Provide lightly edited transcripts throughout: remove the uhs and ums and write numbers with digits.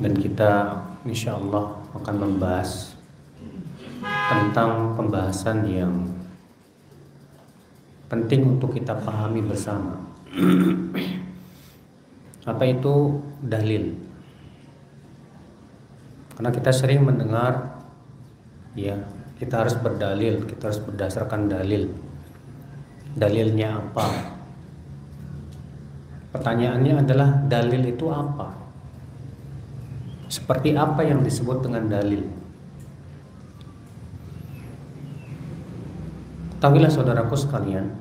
dan kita insya Allah akan membahas tentang pembahasan yang penting untuk kita pahami bersama. Apa itu dalil? Karena kita sering mendengar, ya, kita harus berdalil, kita harus berdasarkan dalil. Dalilnya apa? Pertanyaannya adalah dalil itu apa? Seperti apa yang disebut dengan dalil? Ketahuilah saudaraku sekalian,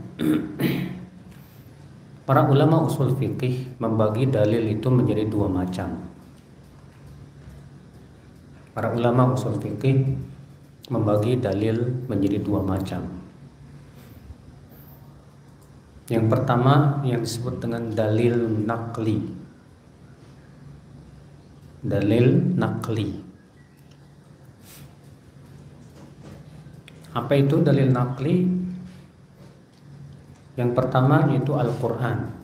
para ulama usul fikih membagi dalil itu menjadi dua macam. Para ulama usul fikih membagi dalil menjadi dua macam. Yang pertama yang disebut dengan dalil naqli. Dalil naqli. Apa itu dalil naqli? Yang pertama yaitu Al-Quran.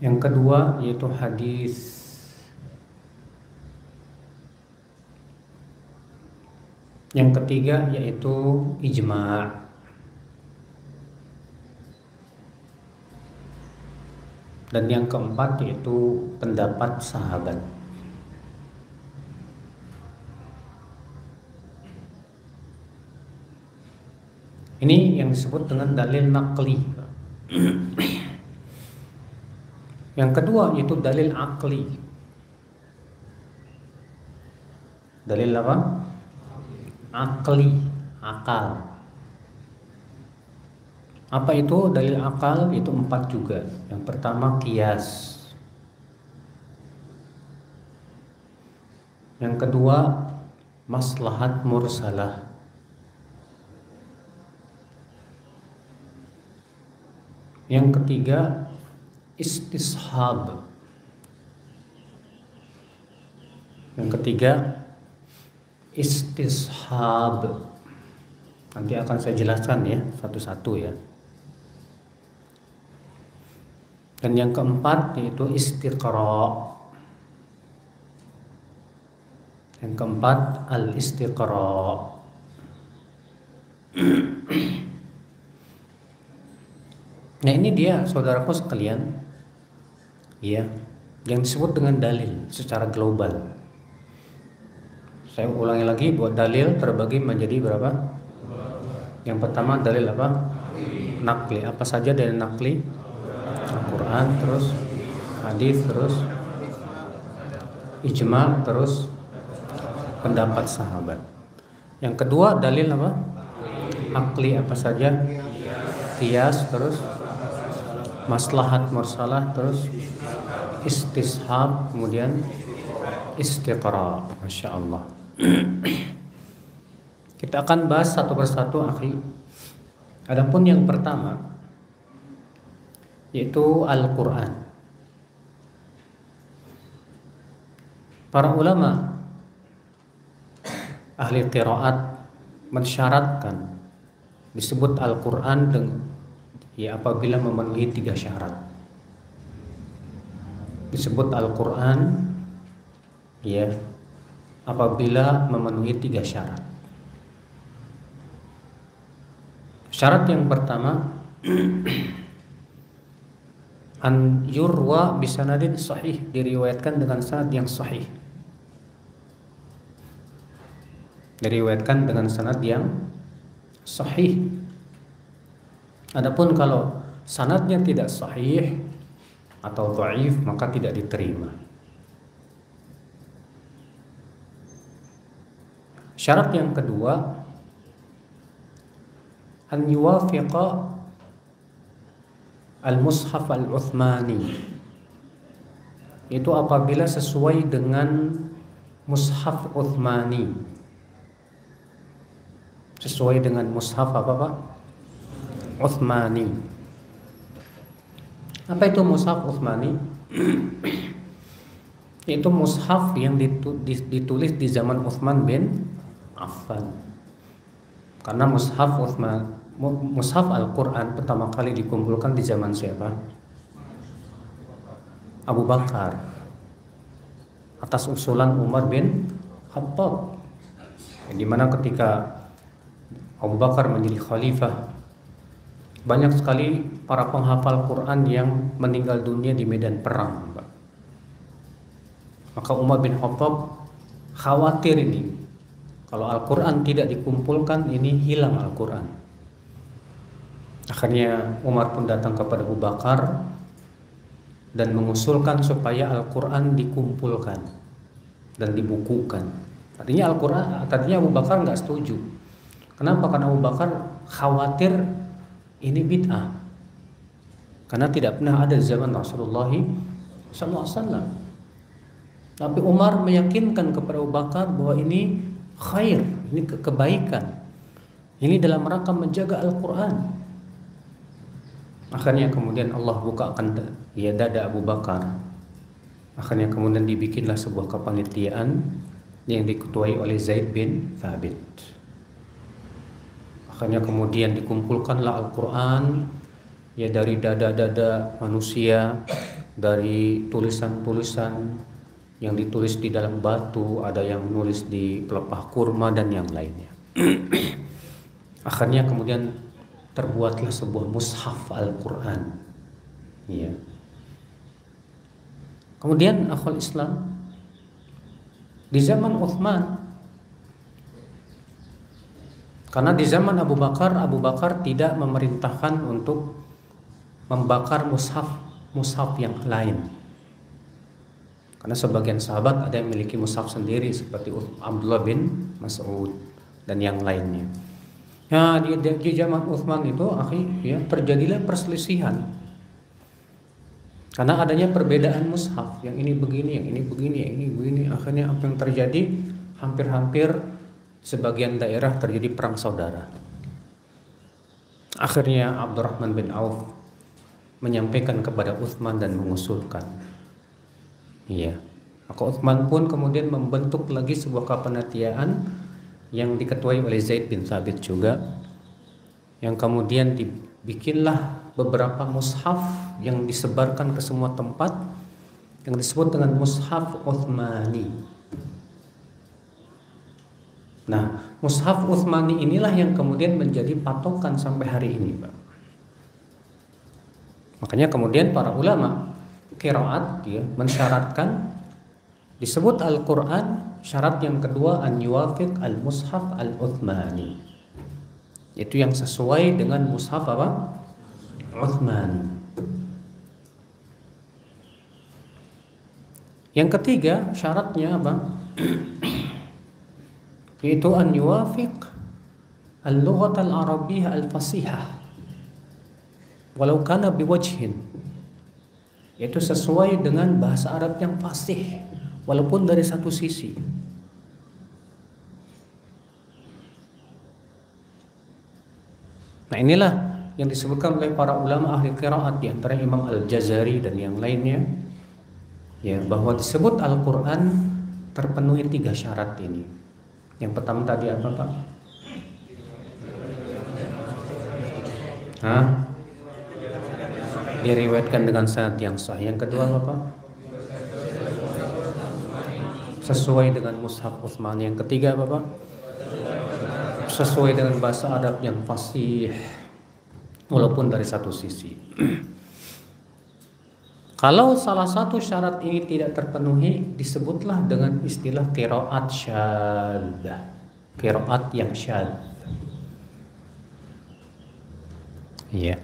Yang kedua yaitu hadis. Yang ketiga yaitu ijma'. Dan yang keempat yaitu pendapat sahabat. Ini yang disebut dengan dalil naqli. Yang kedua yaitu dalil akli. Dalil apa? Akli, akal. Apa itu dalil akal? Itu 4 juga. Yang pertama qiyas. Yang kedua maslahat mursalah. Yang ketiga istishab. Yang ketiga istishab. Nanti akan saya jelaskan ya satu-satu ya. Dan yang keempat yaitu istiqra. Yang keempat al-istiqra. Nah ini dia saudaraku sekalian, ya, yang disebut dengan dalil secara global. Saya ulangi lagi, buat dalil terbagi menjadi berapa? Yang pertama dalil apa? Naqli. Apa saja dalil naqli? Al-Quran, terus hadis, terus ijma', terus pendapat sahabat. Yang kedua dalil apa? Akli. Apa saja? Qiyas, terus maslahat mursalah, terus istishab, kemudian istiqra. Masya Allah. Kita akan bahas satu persatu, akhi. Adapun yang pertama yaitu Al-Quran. Para ulama ahli qiraat mensyaratkan disebut Al-Quran ya apabila memenuhi 3 syarat. Disebut Al-Quran ya apabila memenuhi 3 syarat. Syarat yang pertama an yurwa bisanadin sahih, diriwayatkan dengan sanad yang sahih. Diriwayatkan dengan sanad yang sahih. Adapun kalau sanadnya tidak sahih atau dhaif maka tidak diterima. Syarat yang kedua an yuwafiqa al-mushaf al-Uthmani, itu apabila sesuai dengan mushaf Uthmani. Sesuai dengan mushaf apa Pak? Uthmani. Apa itu mushaf Uthmani? Itu mushaf yang ditulis di zaman Uthman bin Affan. Karena mushaf Al-Quran pertama kali dikumpulkan di zaman siapa? Abu Bakar atas usulan Umar bin Khattab, di mana ketika Abu Bakar menjadi khalifah, banyak sekali para penghafal Quran yang meninggal dunia di medan perang. Maka Umar bin Khattab khawatir ini, kalau Al-Quran tidak dikumpulkan, ini hilang Al-Quran. Akhirnya Umar pun datang kepada Abu Bakar dan mengusulkan supaya Al-Quran dikumpulkan dan dibukukan. Tadinya Abu Bakar nggak setuju. Kenapa? Karena Abu Bakar khawatir ini bid'ah, karena tidak pernah ada zaman Rasulullah SAW. Tapi Umar meyakinkan kepada Abu Bakar bahwa ini khair, ini kebaikan, ini dalam rangka menjaga Al-Quran. Akhirnya kemudian Allah bukakan dada Abu Bakar. Akhirnya kemudian dibikinlah sebuah kepanitiaan yang diketuai oleh Zaid bin Thabit. Akhirnya kemudian dikumpulkanlah Al-Quran dari dada-dada manusia, dari tulisan-tulisan yang ditulis di dalam batu, ada yang nulis di pelepah kurma dan yang lainnya. Akhirnya kemudian terbuatlah sebuah mushaf Al-Quran. Ya. Kemudian akhwal Islam, di zaman Utsman, karena di zaman Abu Bakar tidak memerintahkan untuk membakar mushaf yang lain. Karena sebagian sahabat ada yang memiliki mushaf sendiri seperti Abdullah bin Mas'ud dan yang lainnya. Ya, di zaman Utsman itu terjadilah perselisihan. Karena adanya perbedaan mushaf, yang ini begini, yang ini begini, yang ini begini. Akhirnya apa yang terjadi? Hampir-hampir sebagian daerah terjadi perang saudara. Akhirnya Abdurrahman bin Auf menyampaikan kepada Utsman dan mengusulkan. Iya. Maka Utsman pun kemudian membentuk lagi sebuah kepanitiaan yang diketuai oleh Zaid bin Thabit juga, yang kemudian dibikinlah beberapa mushaf yang disebarkan ke semua tempat, yang disebut dengan mushaf Utsmani. Nah, mushaf Utsmani inilah yang kemudian menjadi patokan sampai hari ini, Pak. Makanya kemudian para ulama qiraat mensyaratkan, disebut Al-Quran, syarat yang kedua an yuwafiq al-mushaf al-Utsmani, itu yang sesuai dengan mushaf apa? Utsmani. Yang ketiga syaratnya apa? Yaitu an yuwafiq al-lughat al-arabiyyah al-fasihah walau kana biwajhin, yaitu sesuai dengan bahasa Arab yang fasih walaupun dari satu sisi. Nah, inilah yang disebutkan oleh para ulama ahli qiraat, di antara Imam Al-Jazari dan yang lainnya, ya, bahwa disebut Al-Quran terpenuhi 3 syarat ini. Yang pertama tadi apa, Pak? Diriwayatkan dengan sanad yang sahih. Yang kedua apa, Pak? Sesuai dengan mushaf Utsmani. Yang ketiga apa, Pak? Sesuai dengan bahasa Arab yang fasih walaupun dari satu sisi. Kalau salah satu syarat ini tidak terpenuhi, disebutlah dengan istilah qiraat syadzah, qiraat yang syadz. Iya.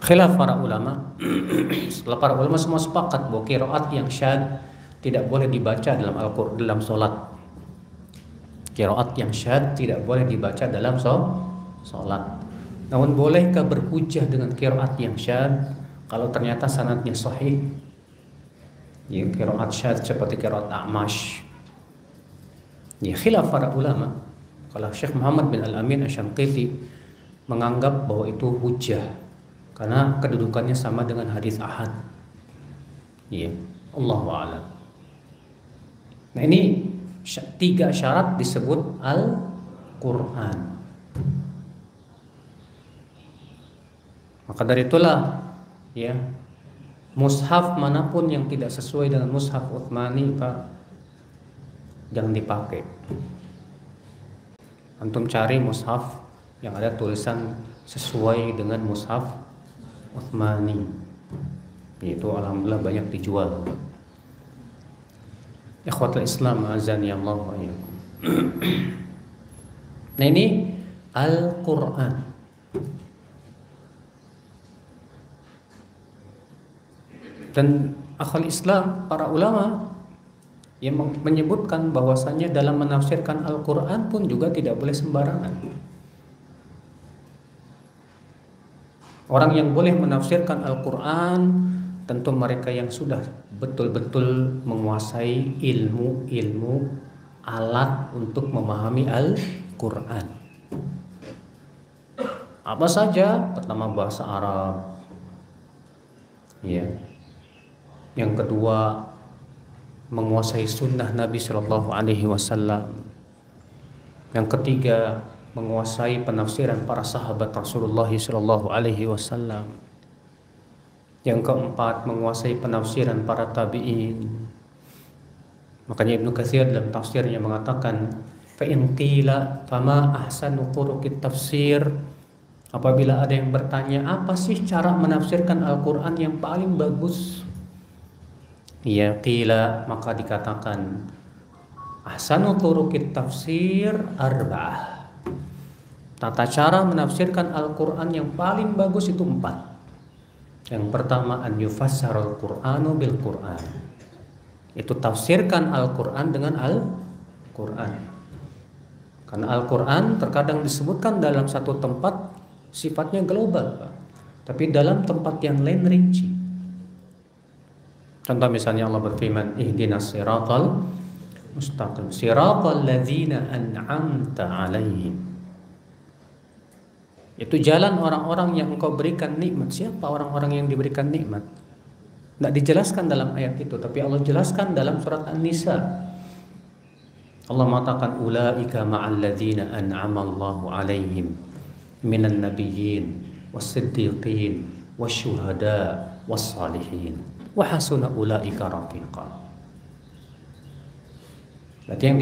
Khilaf para ulama. Setelah para ulama semua sepakat bahwa qiraat yang syadz tidak boleh dibaca dalam Al-Qur'an, dalam salat. Qiraat yang syadz tidak boleh dibaca dalam salat. Namun bolehkah berhujjah dengan qiraat yang syadz kalau ternyata sanadnya sahih? Ya, qiraat syadz seperti qiraat A'mash. Ya, khilaf para ulama. Kalau Syekh Muhammad bin Al-Amin Asy-Syanqiti menganggap bahwa itu hujjah karena kedudukannya sama dengan hadis ahad. Ya, Allahu a'lam. Nah, ini 3 syarat disebut Al-Quran. Maka dari itulah, ya, Mushaf manapun yang tidak sesuai dengan mushaf Utsmani, Pak, jangan dipakai. Antum cari mushaf yang ada tulisan sesuai dengan mushaf Utsmani. Itu alhamdulillah banyak dijual. Ikhwatul Islam azani Allah wa iyyakum. Nah, ini Al-Qur'an. Dan akhwal Islam, para ulama yang menyebutkan bahwasanya dalam menafsirkan Al-Quran pun juga tidak boleh sembarangan. Orang yang boleh menafsirkan Al-Quran tentu mereka yang sudah betul-betul menguasai ilmu alat untuk memahami Al-Quran. Apa saja? Pertama, bahasa Arab, ya. Yang kedua, menguasai sunnah Nabi Shallallahu Alaihi Wasallam. Yang ketiga, menguasai penafsiran para sahabat Rasulullah Shallallahu Alaihi Wasallam. Yang keempat, menguasai penafsiran para tabi'in. Makanya Ibnu Katsir dalam tafsirnya mengatakan, fa in qila fama ahsanu turuqit tafsir. Apabila ada yang bertanya, apa sih cara menafsirkan Al-Quran yang paling bagus? Ya, qila, maka dikatakan ahsanu turuqit tafsir arba'ah. Tata cara menafsirkan Al-Quran yang paling bagus itu 4. Yang pertama, an yufassarul Qur'anu bil Qur'an. Itu tafsirkan Al-Quran dengan Al-Quran. Karena Al-Quran terkadang disebutkan dalam satu tempat sifatnya global, Pak. Tapi dalam tempat yang lain rinci. Contoh misalnya Allah berfirman, ihdinas siratal mustaqim, siratal ladzina an'amta alaihim. Itu jalan orang-orang yang engkau berikan nikmat. Siapa orang-orang yang diberikan nikmat? Tidak dijelaskan dalam ayat itu, tapi Allah jelaskan dalam surat An-Nisa. Allah mengatakan ulaika ma'al ladzina an'ama Allahu alaihim minan nabiyyin was-siddiqin wasyuhada was-salihin wa hasuna ulaika rafiqa. Berarti yang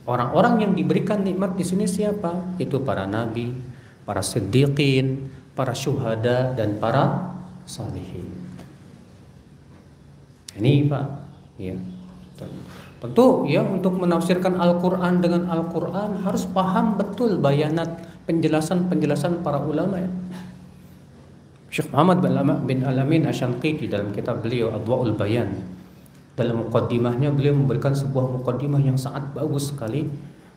orang-orang yang diberikan nikmat di sini siapa? Itu para nabi, para siddiqin, para syuhada dan para salihin. Ini Pak, ya. Tentu ya, untuk menafsirkan Al-Quran dengan Al-Quran harus paham betul bayanat penjelasan-penjelasan para ulama, ya. Syekh Muhammad bin Al-Amin Asy-Syanqiti dalam kitab beliau Adwa'ul Bayan, dalam muqaddimahnya beliau memberikan sebuah muqaddimah yang sangat bagus sekali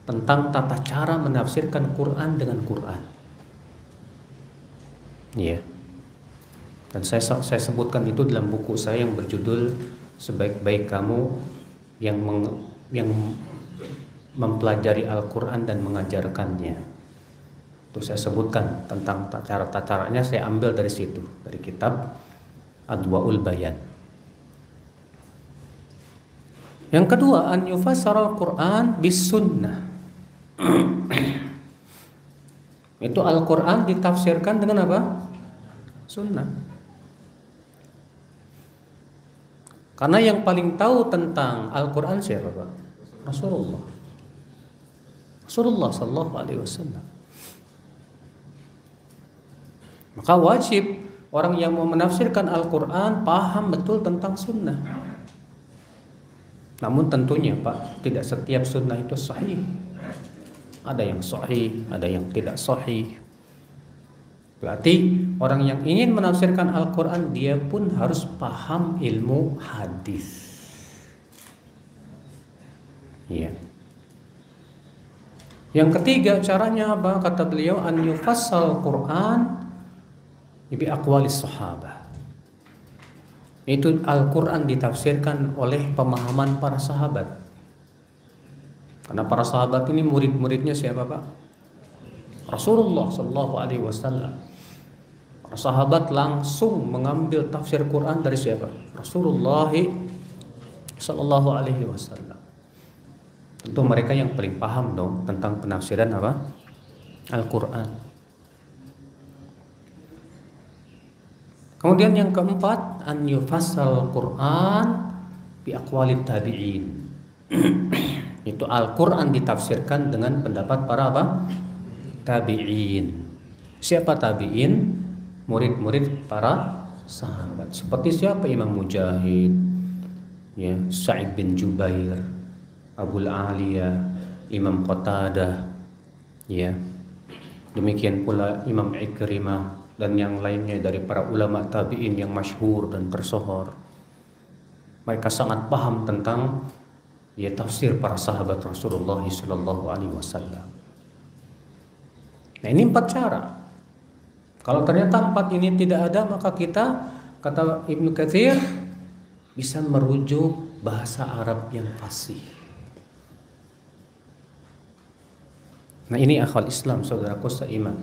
tentang tata cara menafsirkan Quran dengan Quran. Ya. Dan saya sebutkan itu dalam buku saya yang berjudul Sebaik-baik Kamu yang mempelajari Al-Quran dan mengajarkannya. Itu saya sebutkan tentang tata caranya, saya ambil dari situ, dari kitab Adwa'ul Bayan. Yang kedua, an yufassara Al-Quran bis sunnah. Itu Al-Quran ditafsirkan dengan apa? Sunnah. Karena yang paling tahu tentang Al-Quran siapa, Pak? Rasulullah. Rasulullah sallallahu alaihi wasallam. Maka wajib orang yang mau menafsirkan Al-Quran paham betul tentang sunnah. Namun tentunya Pak, tidak setiap sunnah itu sahih. Ada yang sahih, ada yang tidak sahih. Berarti orang yang ingin menafsirkan Al-Quran, dia pun harus paham ilmu hadis. Ya. Yang ketiga caranya apa? Kata beliau, an yufassal Quran bi aqwalis sahabah. Itu Al-Quran ditafsirkan oleh pemahaman para sahabat. Karena para sahabat ini murid-muridnya siapa, Pak? Rasulullah sallallahu alaihi wasallam. Para sahabat langsung mengambil tafsir Quran dari siapa? Rasulullah sallallahu alaihi wasallam. Tentu mereka yang paling paham dong tentang penafsiran apa? Al-Quran. Kemudian yang keempat, an yufassal Quran bi aqwalit tabi'in. Itu Al-Quran ditafsirkan dengan pendapat para apa? Tabi'in. Siapa tabi'in? Murid-murid para sahabat. Seperti siapa? Imam Mujahid, ya, Sa'id bin Jubair, Abul Aliyah, Imam Qatadah, ya. Demikian pula Imam Ikrimah dan yang lainnya dari para ulama tabi'in yang masyhur dan tersohor. Mereka sangat paham tentang ya tafsir para sahabat Rasulullah sallallahu alaihi wasallam. Nah, ini 4 cara. Kalau ternyata 4 ini tidak ada, maka kita, kata Ibnu Katsir, bisa merujuk bahasa Arab yang fasih. Nah, ini akal Islam, saudaraku seiman.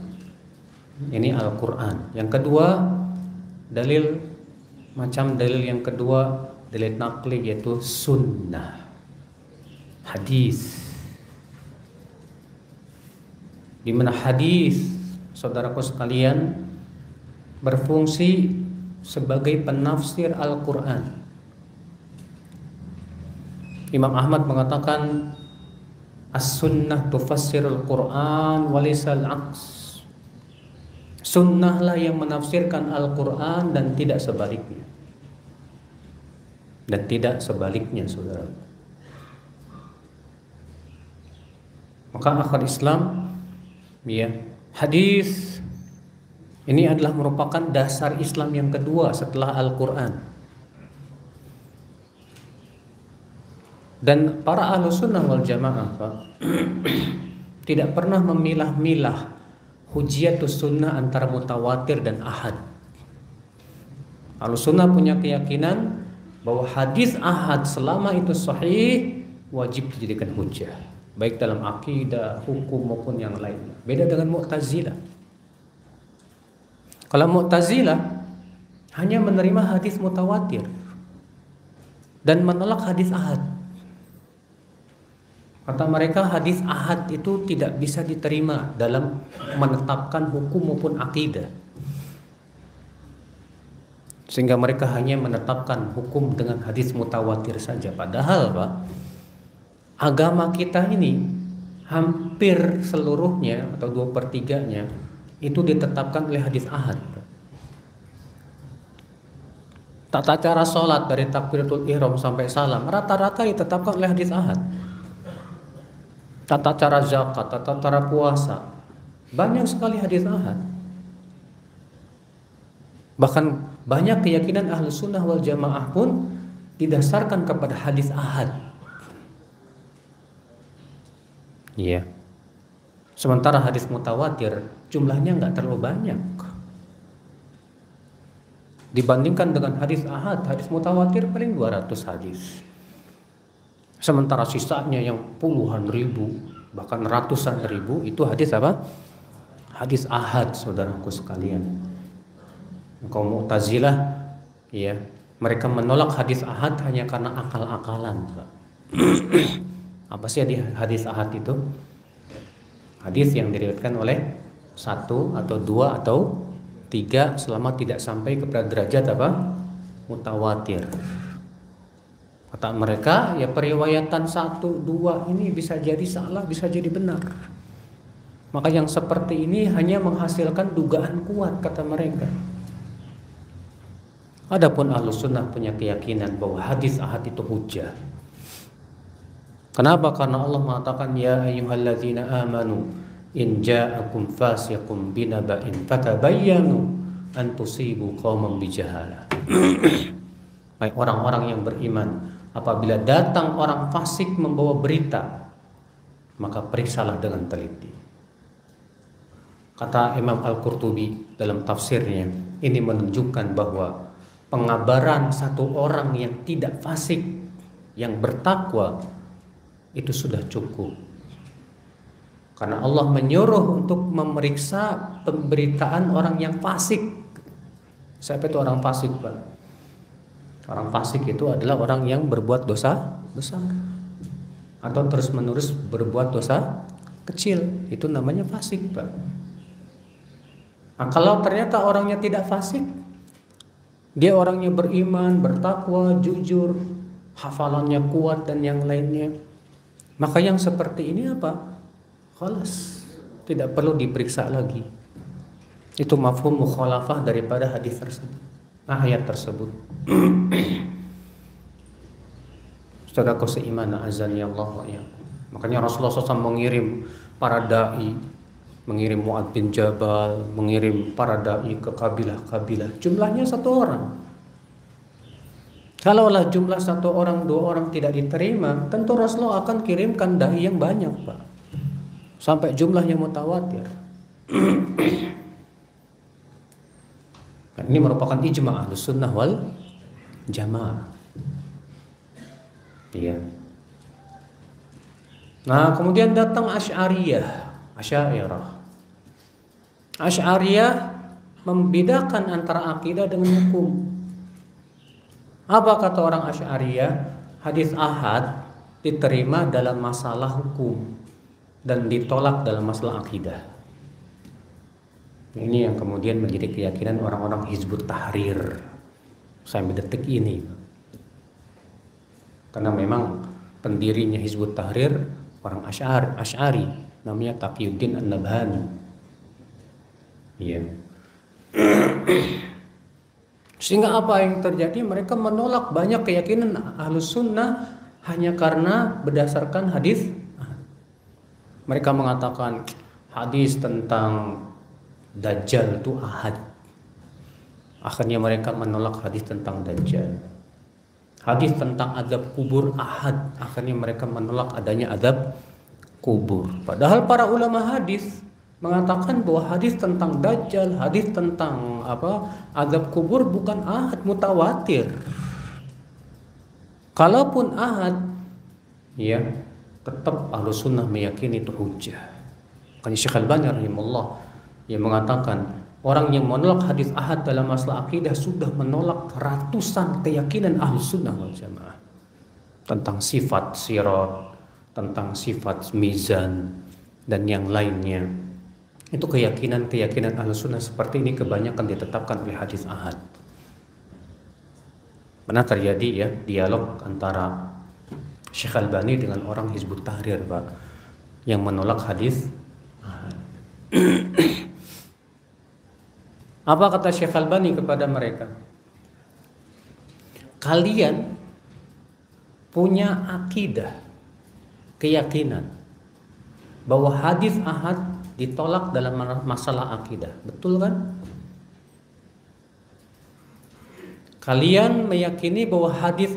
Ini Al-Quran. Yang kedua, dalil yang kedua, dalil naqli, yaitu sunnah, hadis. Di mana hadis, saudaraku sekalian, berfungsi sebagai penafsir Al-Quran. Imam Ahmad mengatakan, as-sunnah tufassirul Quran walisal aqs. Sunnahlah yang menafsirkan Al-Quran dan tidak sebaliknya. Dan tidak sebaliknya, saudara. Maka akal Islam, ya, hadis ini adalah merupakan dasar Islam yang kedua setelah Al-Quran. Dan para Ahlussunnah wal Jamaah, Pak, tidak pernah memilah-milah hujiatus sunnah antara mutawatir dan ahad. Ahlussunnah punya keyakinan bahwa hadis ahad selama itu sahih wajib dijadikan hujjah, baik dalam akidah, hukum maupun yang lainnya. Beda dengan Mu'tazilah. Kalau Mu'tazilah hanya menerima hadis mutawatir dan menolak hadis ahad. Kata mereka, hadis ahad itu tidak bisa diterima dalam menetapkan hukum maupun akidah. Sehingga mereka hanya menetapkan hukum dengan hadis mutawatir saja. Padahal, Pak, agama kita ini hampir seluruhnya atau 2/3-nya itu ditetapkan oleh hadis ahad. Tata cara sholat dari takbiratul ihram sampai salam rata-rata ditetapkan oleh hadis ahad. Tata cara zakat, tata cara puasa, banyak sekali hadis ahad. Bahkan banyak keyakinan Ahlussunnah wal Jamaah pun didasarkan kepada hadis ahad. Iya. Sementara hadis mutawatir jumlahnya nggak terlalu banyak. Dibandingkan dengan hadis ahad, hadis mutawatir paling 200 hadis. Sementara sisanya yang puluhan ribu, bahkan ratusan ribu, itu hadis apa? Hadis ahad, saudaraku sekalian. Kaum Mu'tazilah, ya, mereka menolak hadis ahad hanya karena akal-akalan. Apa sih hadis ahad itu? Hadis yang diriwayatkan oleh 1 atau 2 atau 3 selama tidak sampai kepada derajat apa? Mutawatir. Kata mereka, ya periwayatan 1, 2 ini bisa jadi salah, bisa jadi benar. Maka yang seperti ini hanya menghasilkan dugaan kuat, kata mereka. Adapun Ahlussunnah punya keyakinan bahwa hadis ahad itu hujjah. Kenapa? Karena Allah mengatakan, ya ayyuhalladzina amanu in ja'akum fasiqun binaba'in fatabayyanu an tusibu qauman bijahalah. Baik orang-orang yang beriman, apabila datang orang fasik membawa berita, maka periksalah dengan teliti. Kata Imam Al-Qurtubi dalam tafsirnya, ini menunjukkan bahwa pengabaran satu orang yang tidak fasik, yang bertakwa, itu sudah cukup. Karena Allah menyuruh untuk memeriksa pemberitaan orang yang fasik. Siapa itu orang fasik, Pak? Orang fasik itu adalah orang yang berbuat dosa besar atau terus-menerus berbuat dosa kecil. Itu namanya fasik, Pak. Nah, kalau ternyata orangnya tidak fasik, Dia orangnya beriman, bertakwa, jujur, hafalannya kuat dan yang lainnya. Maka yang seperti ini apa? Khalas, tidak perlu diperiksa lagi. Itu mafhum mukhalafah daripada hadis tersebut, ayat tersebut. Saudaraku seiman, azani Allah wa iyyakum. Makanya Rasulullah SAW mengirim para dai, mengirim Mu'adz bin Jabal, mengirim para dai ke kabilah-kabilah. Jumlahnya 1 orang. Kalaulah jumlah 1 orang, 2 orang tidak diterima, tentu Rasulullah akan kirimkan dai yang banyak, Pak. Sampai jumlahnya mutawatir. Ini merupakan ijma' Ahlus Sunnah wal Jamaah. Iya. Nah, kemudian datang Asy'ariyah. Asy'ariyah membedakan antara akidah dengan hukum. Apa kata orang Asy'ariyah? Hadis ahad diterima dalam masalah hukum dan ditolak dalam masalah akidah. Ini yang kemudian menjadi keyakinan orang-orang Hizbut Tahrir sampai detik ini. Karena memang pendirinya Hizbut Tahrir orang Asy'ari, namanya Taqiyuddin An-Nabhani. Iya. Sehingga apa yang terjadi? Mereka menolak banyak keyakinan Ahlus Sunnah hanya karena berdasarkan hadis. Mereka mengatakan hadis tentang Dajjal itu ahad. Akhirnya mereka menolak hadis tentang Dajjal. Hadis tentang azab kubur ahad. Akhirnya mereka menolak adanya azab kubur. Padahal para ulama hadis mengatakan bahwa hadis tentang Dajjal, hadis tentang azab kubur bukan ahad, mutawatir. Kalaupun ahad, ya tetap Ahlus Sunnah meyakini itu hujjah. Kan Syekh Al-Albani rahimahullah yang mengatakan orang yang menolak hadis ahad dalam masalah akidah sudah menolak ratusan keyakinan Ahlus Sunnah wal Jamaah tentang sifat sirat, tentang sifat mizan dan yang lainnya. Itu keyakinan Ahlus Sunnah seperti ini kebanyakan ditetapkan oleh hadis ahad. Pernah terjadi ya dialog antara Syekh Al-Albani dengan orang Hizbut Tahrir, Pak, yang menolak hadis ahad. Apa kata Syekh Al-Albani kepada mereka? Kalian punya akidah, keyakinan bahwa hadis ahad ditolak dalam masalah akidah, betul kan? Kalian meyakini bahwa hadis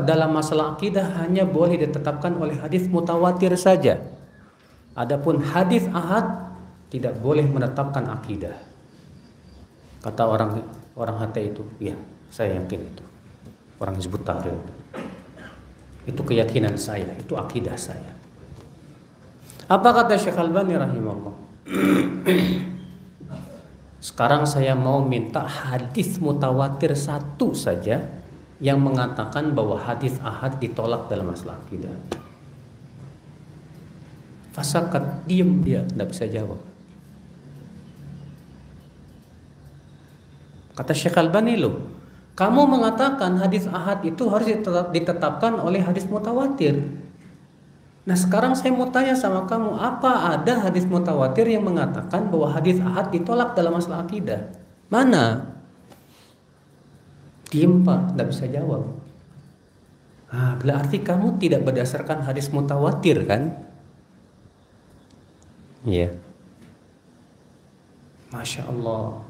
dalam masalah akidah hanya boleh ditetapkan oleh hadis mutawatir saja. Adapun hadis ahad tidak boleh menetapkan akidah. Kata orang HT itu, ya saya yakin itu. Orang Hizbut Tahrir. Itu keyakinan saya, itu akidah saya. Apa kata Syekh Al-Albani rahimahullah? Sekarang saya mau minta hadis mutawatir 1 saja yang mengatakan bahwa hadis ahad ditolak dalam masalah akidah. Fasakat, diam dia, tidak bisa jawab. Kata Syekh Al-Albani, loh, kamu mengatakan hadis ahad itu harus ditetapkan oleh hadis mutawatir. Nah sekarang saya mau tanya sama kamu, apa ada hadis mutawatir yang mengatakan bahwa hadis ahad ditolak dalam masalah akidah? Mana? Diam, Pak, tidak bisa jawab. Berarti kamu tidak berdasarkan hadis mutawatir kan? Iya. Masya Allah.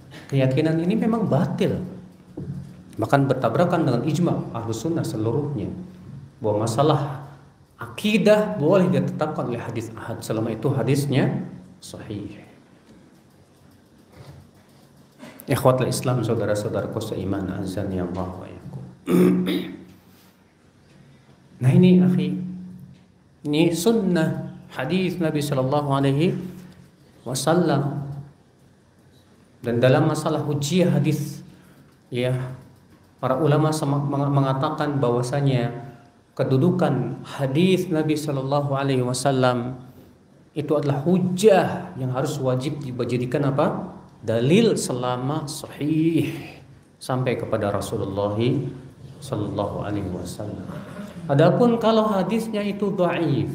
Keyakinan ini memang batil, bahkan bertabrakan dengan ijma' Ahlus Sunnah seluruhnya, bahwa masalah akidah boleh ditetapkan oleh hadis ahad selama itu hadisnya sahih. Ikhwatul Islam, saudara-saudaraku seiman, azan ya Allah wa iyyakum. Nah ini akhi, ini sunnah hadis Nabi sallallahu alaihi wasallam. Dan dalam masalah hujjah hadis, ya, para ulama mengatakan bahwasanya kedudukan hadis Nabi Shallallahu Alaihi Wasallam itu adalah hujjah yang harus wajib dijadikan dalil selama sahih, sampai kepada Rasulullah sallallahu alaihi wasallam. Adapun kalau hadisnya itu dhaif,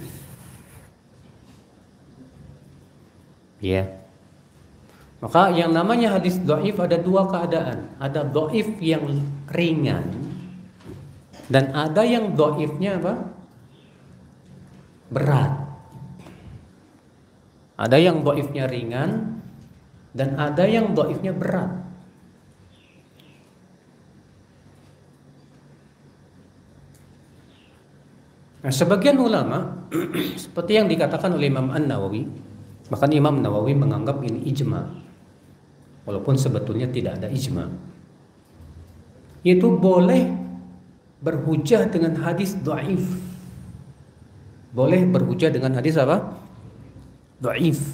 ya, maka yang namanya hadis dhaif ada dua keadaan. Ada dhaif yang ringan dan ada yang dhaifnya apa? Berat. Ada yang dhaifnya ringan dan ada yang dhaifnya berat. Nah, sebagian ulama seperti yang dikatakan oleh Imam An-Nawawi, bahkan Imam Nawawi menganggap ini ijma, walaupun sebetulnya tidak ada ijma, yaitu boleh berhujah dengan hadis dhaif. Boleh berhujah dengan hadis apa? Dhaif.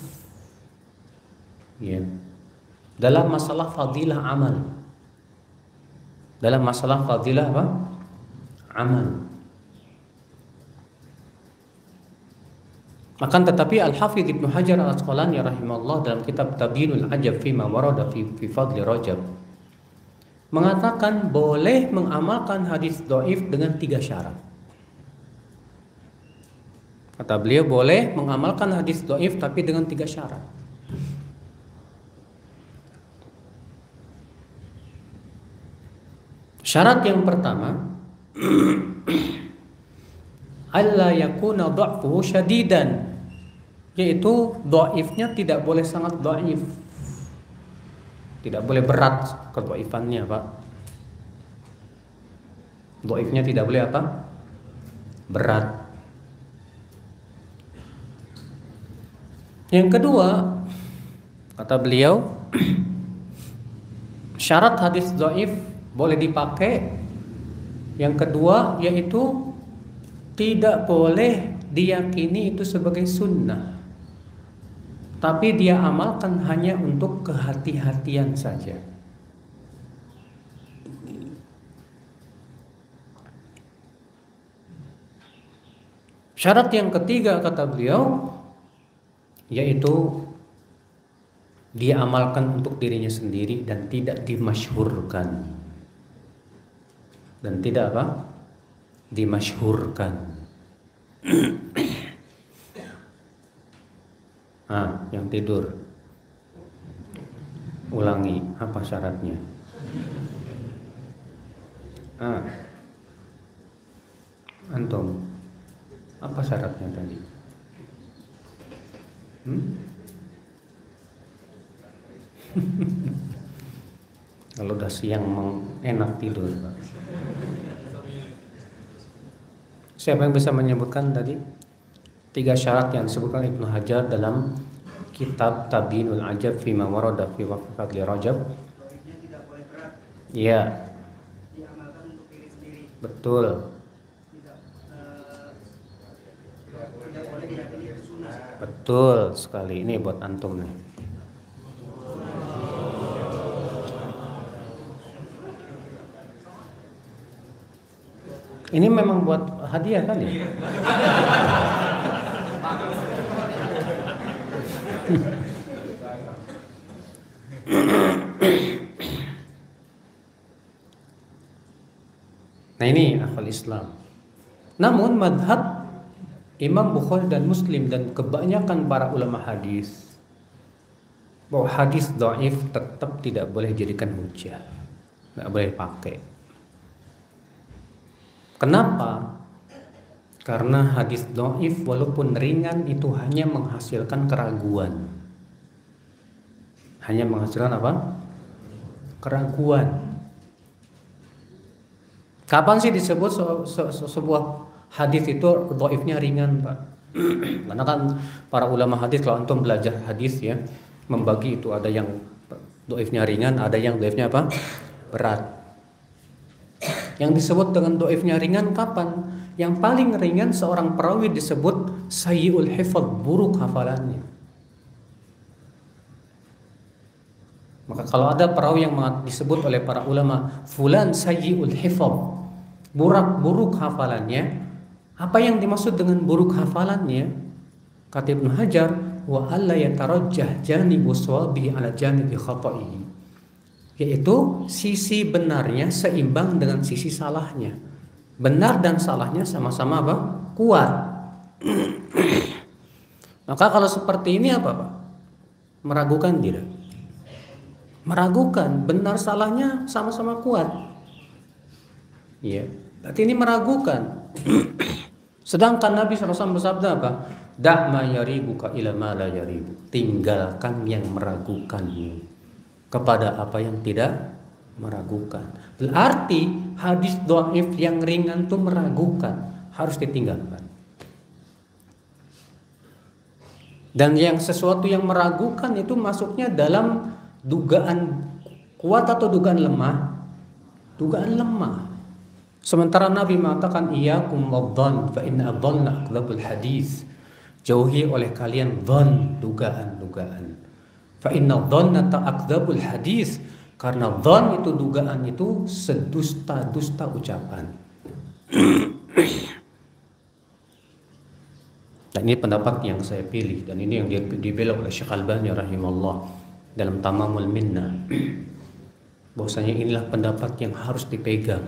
Ya. Dalam masalah fadilah amal. Dalam masalah fadilah apa? Amal. Akan tetapi Al-Hafidz Ibnu Hajar Al-Asqalani rahimahullah dalam kitab Tabyinul Ajab fima warada fi fadli Rajab mengatakan boleh mengamalkan hadis dhaif dengan 3 syarat. Kata beliau boleh mengamalkan hadis dhaif tapi dengan 3 syarat. Syarat yang pertama alla yakuna dha'fuhu syadidan, yaitu dhaifnya tidak boleh sangat dhaif. Tidak boleh berat kedhaifannya, Pak. Dhaifnya tidak boleh apa? Berat. Yang kedua, kata beliau, syarat hadis dhaif boleh dipakai. Yang kedua yaitu tidak boleh diyakini itu sebagai sunnah, tapi dia amalkan hanya untuk kehati-hatian saja. Syarat yang ketiga kata beliau yaitu dia amalkan untuk dirinya sendiri dan tidak dimasyhurkan. Dan tidak apa? Dimasyhurkan. Yang tidur. Ulangi, apa syaratnya? Antum, apa syaratnya tadi? Kalau udah siang enak tidur. Siapa yang bisa menyebutkan tadi 3 syarat yang disebutkan Ibnu Hajar dalam kitab Tabyinul Ajab fima warada fi fadli Rajab? Iya. Diamalkan untuk diri sendiri. Betul. Tidak boleh diyakini itu sunnah. Betul sekali. Ini buat antum nih. Ini memang buat hadiah kali. Nah ini akal Islam. Namun madhab Imam Bukhari dan Muslim dan kebanyakan para ulama hadis bahwa hadis dhaif tetap tidak boleh dijadikan hujjah, nggak boleh pakai. Kenapa? Karena hadis dhaif walaupun ringan itu hanya menghasilkan keraguan. Hanya menghasilkan apa? Keraguan. Kapan sih disebut sebuah hadis itu dhaifnya ringan, Pak? Karena kan para ulama hadis, kalau antum belajar hadis ya, membagi itu ada yang dhaifnya ringan, ada yang dhaifnya apa? Berat. Yang disebut dengan dhaifnya ringan kapan? Yang paling ringan seorang perawi disebut sayyi'ul hifdz, buruk hafalannya. Maka kalau ada perawi yang disebut oleh para ulama fulan sayyi'ul hifdz, buruk hafalannya, apa yang dimaksud dengan buruk hafalannya? Kata Ibnu Hajar, wa alla yatarajjah janibu shawabihi ala janibi khata'ihi, yaitu sisi benarnya seimbang dengan sisi salahnya. Benar dan salahnya sama-sama apa? Kuat. Maka kalau seperti ini apa, Pak? Meragukan tidak? Meragukan, benar salahnya sama-sama kuat. Iya, berarti ini meragukan. Sedangkan Nabi SAW bersabda apa? Da' ma yaribuka ila ma la yaribu. Tinggalkan yang meragukanmu kepada apa yang tidak meragukan. Berarti hadis dhaif yang ringan itu meragukan, harus ditinggalkan. Dan yang sesuatu yang meragukan itu masuknya dalam dugaan kuat atau dugaan lemah? Dugaan lemah. Sementara Nabi mengatakan iyyakum wadh-dhann fa inna adh-dhanna akdzabul hadis. Jauhi oleh kalian dhann, dugaan-dugaan. Fa inna dhanna akdzabul hadis. Karena dhann itu dugaan itu sedusta-dusta ucapan. Dan ini pendapat yang saya pilih dan ini yang dibela oleh Syekh Albani rahimahullah dalam Tamamul Minnah. Bahwasanya inilah pendapat yang harus dipegang.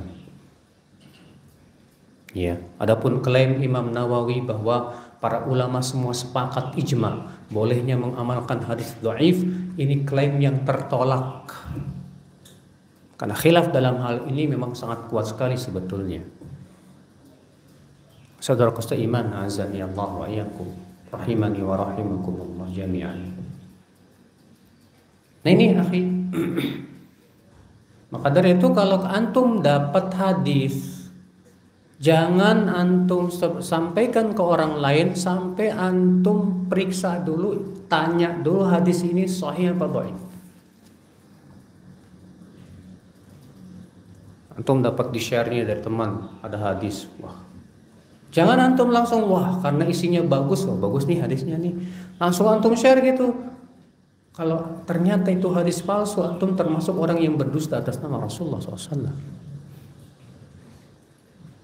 Ya, adapun klaim Imam Nawawi bahwa para ulama semua sepakat ijma bolehnya mengamalkan hadis dhaif, ini klaim yang tertolak. Karena khilaf dalam hal ini memang sangat kuat sekali sebetulnya. Saudara iman, azani Allah wa iyyakum, rahimani wa rahimakumullah jami'an. Nah ini akhi. Maka dari itu kalau antum dapat hadis, jangan antum sampaikan ke orang lain sampai antum periksa dulu, tanya dulu hadis ini sahih apa dhaif. Antum dapat di-share-nya dari teman, ada hadis, wah. Jangan antum langsung wah karena isinya bagus, oh bagus nih hadisnya nih. Langsung antum share gitu. Kalau ternyata itu hadis palsu, antum termasuk orang yang berdusta atas nama Rasulullah SAW.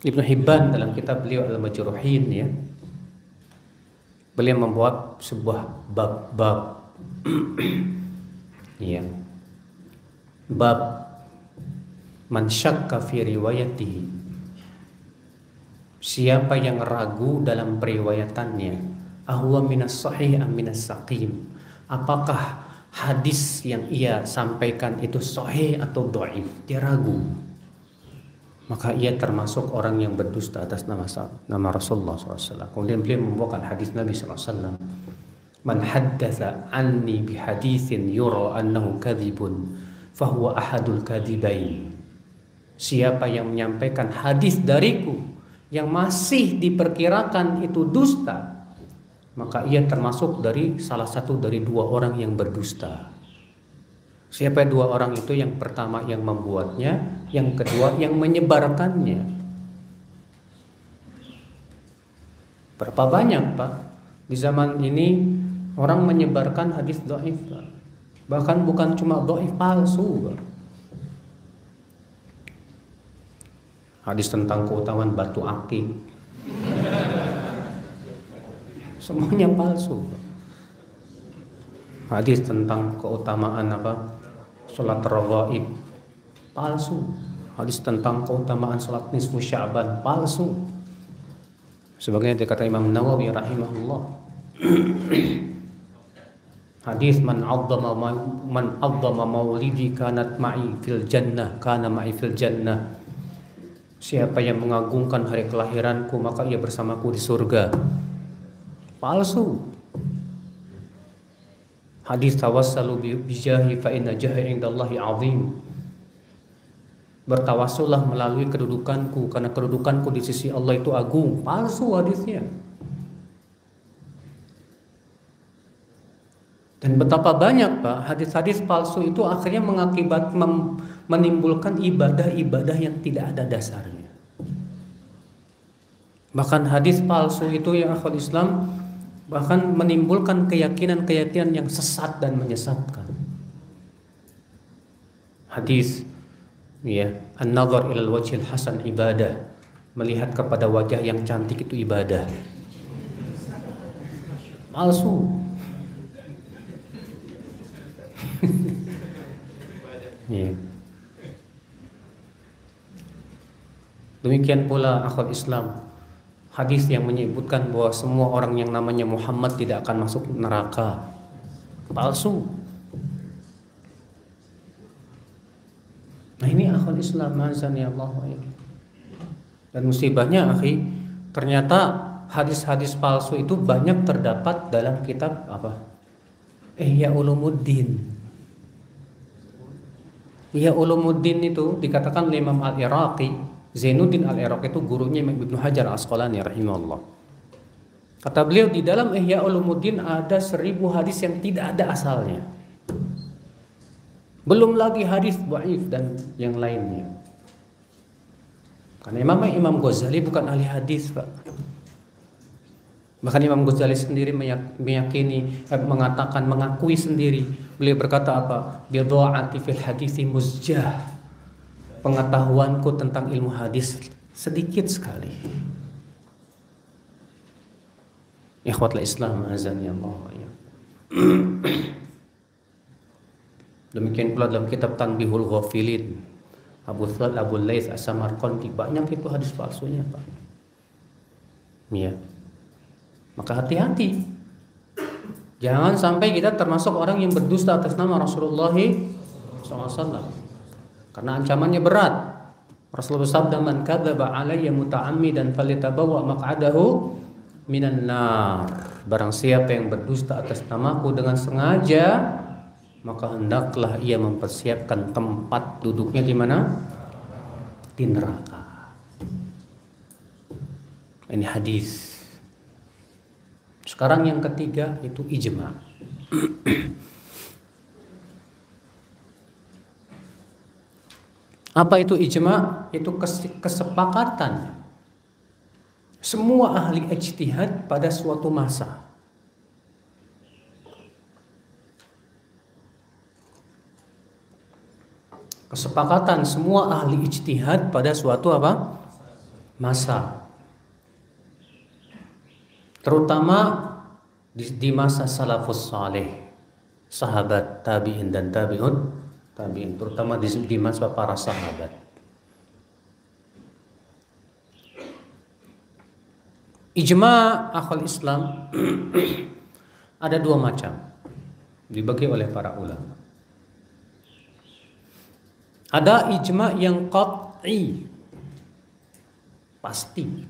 Ibnu Hibban dalam kitab beliau Al-Majruhin ya, beliau membuat sebuah bab ya, bab man syakka fi riwayatihi, siapa yang ragu dalam periwayatannya, ahwa minas sahih am minas saqim, apakah hadis yang ia sampaikan itu sahih atau dhaif, dia ragu, maka ia termasuk orang yang berdusta atas nama Rasulullah SAW. Kemudian beliau membawakan hadis Nabi SAW, man haddatha anni bihadithin yura annahu kadhibun fahuwa ahadul kadhibain. Siapa yang menyampaikan hadis dariku yang masih diperkirakan itu dusta, maka ia termasuk dari salah satu dari dua orang yang berdusta. Siapa dua orang itu? Yang pertama yang membuatnya, yang kedua yang menyebarkannya. Berapa banyak Pak di zaman ini orang menyebarkan hadis dhaif, bahkan bukan cuma dhaif, palsu Pak. Hadis tentang keutamaan batu akik, semuanya palsu. Hadis tentang keutamaan apa? Salat raghaib, palsu. Hadis tentang keutamaan salat nisfu Sya'ban, palsu. Sebagaimana dikata Imam Nawawi rahimahullah. Hadis man 'azzama maulidi kanat ma'i fil jannah, kana ma'i fil jannah. Siapa yang mengagungkan hari kelahiranku, maka ia bersamaku di surga. Palsu. Hadis tawassalu bijahi fa inna jahi indallahi azim. Bertawassullah melalui kedudukanku, karena kedudukanku di sisi Allah itu agung. Palsu hadisnya. Dan betapa banyak Pak hadis-hadis palsu itu akhirnya menimbulkan ibadah-ibadah yang tidak ada dasarnya. Bahkan hadis palsu itu yang akhwat Islam bahkan menimbulkan keyakinan-keyakinan yang sesat dan menyesatkan. Hadis ya, an-nazar ilal wajhil hasan ibadah, melihat kepada wajah yang cantik itu ibadah. Palsu. Ya. Demikian pula akhwat Islam, hadis yang menyebutkan bahwa semua orang yang namanya Muhammad tidak akan masuk neraka, palsu. Nah ini akhwat Islam, azan ya Allah. Dan musibahnya akhi, ternyata hadis-hadis palsu itu banyak terdapat dalam kitab apa? Ihya Ulumuddin. Ihya Ulumuddin itu dikatakan oleh Imam Al-Iraqi, Zainuddin Al-Iraqi itu gurunya Imam Ibnu Hajar Al-Asqalani rahimahullah. Kata beliau di dalam Ihya Ulumuddin ada 1000 hadis yang tidak ada asalnya. Belum lagi hadis dhaif dan yang lainnya. Karena Imam Ghazali bukan ahli hadis, Pak. Bahkan Imam Ghazali sendiri mengakui sendiri. Beliau berkata apa? Bidha'ati fil hadisi muzjah. Pengetahuanku tentang ilmu hadis sedikit sekali. Ikhwatul Islam, azan ya Allah. Demikian pula dalam kitab Tanbihul Ghafilin, Abu Laits As-Samarqandi, banyak itu hadis palsunya, Pak. Ya. Maka hati-hati. Jangan sampai kita termasuk orang yang berdusta atas nama Rasulullah SAW. Karena ancamannya berat. Rasulullah bersabda, "Man kadzaba alayya muta'ammidan falyatabawwa maq'adahu minan nar." Barang siapa yang berdusta atas namaku dengan sengaja, maka hendaklah ia mempersiapkan tempat duduknya di mana? Di neraka. Ini hadis. Sekarang yang ketiga itu ijma. Apa itu ijma? Itu kesepakatan semua ahli ijtihad pada suatu masa. Kesepakatan semua ahli ijtihad pada suatu apa? Masa. Terutama di masa salafus saleh, sahabat, tabi'in dan tabi'un tabi'in, terutama di masa para sahabat. Ijma akhwal Islam ada 2 macam, dibagi oleh para ulama. Ada ijma yang qat'i, pasti.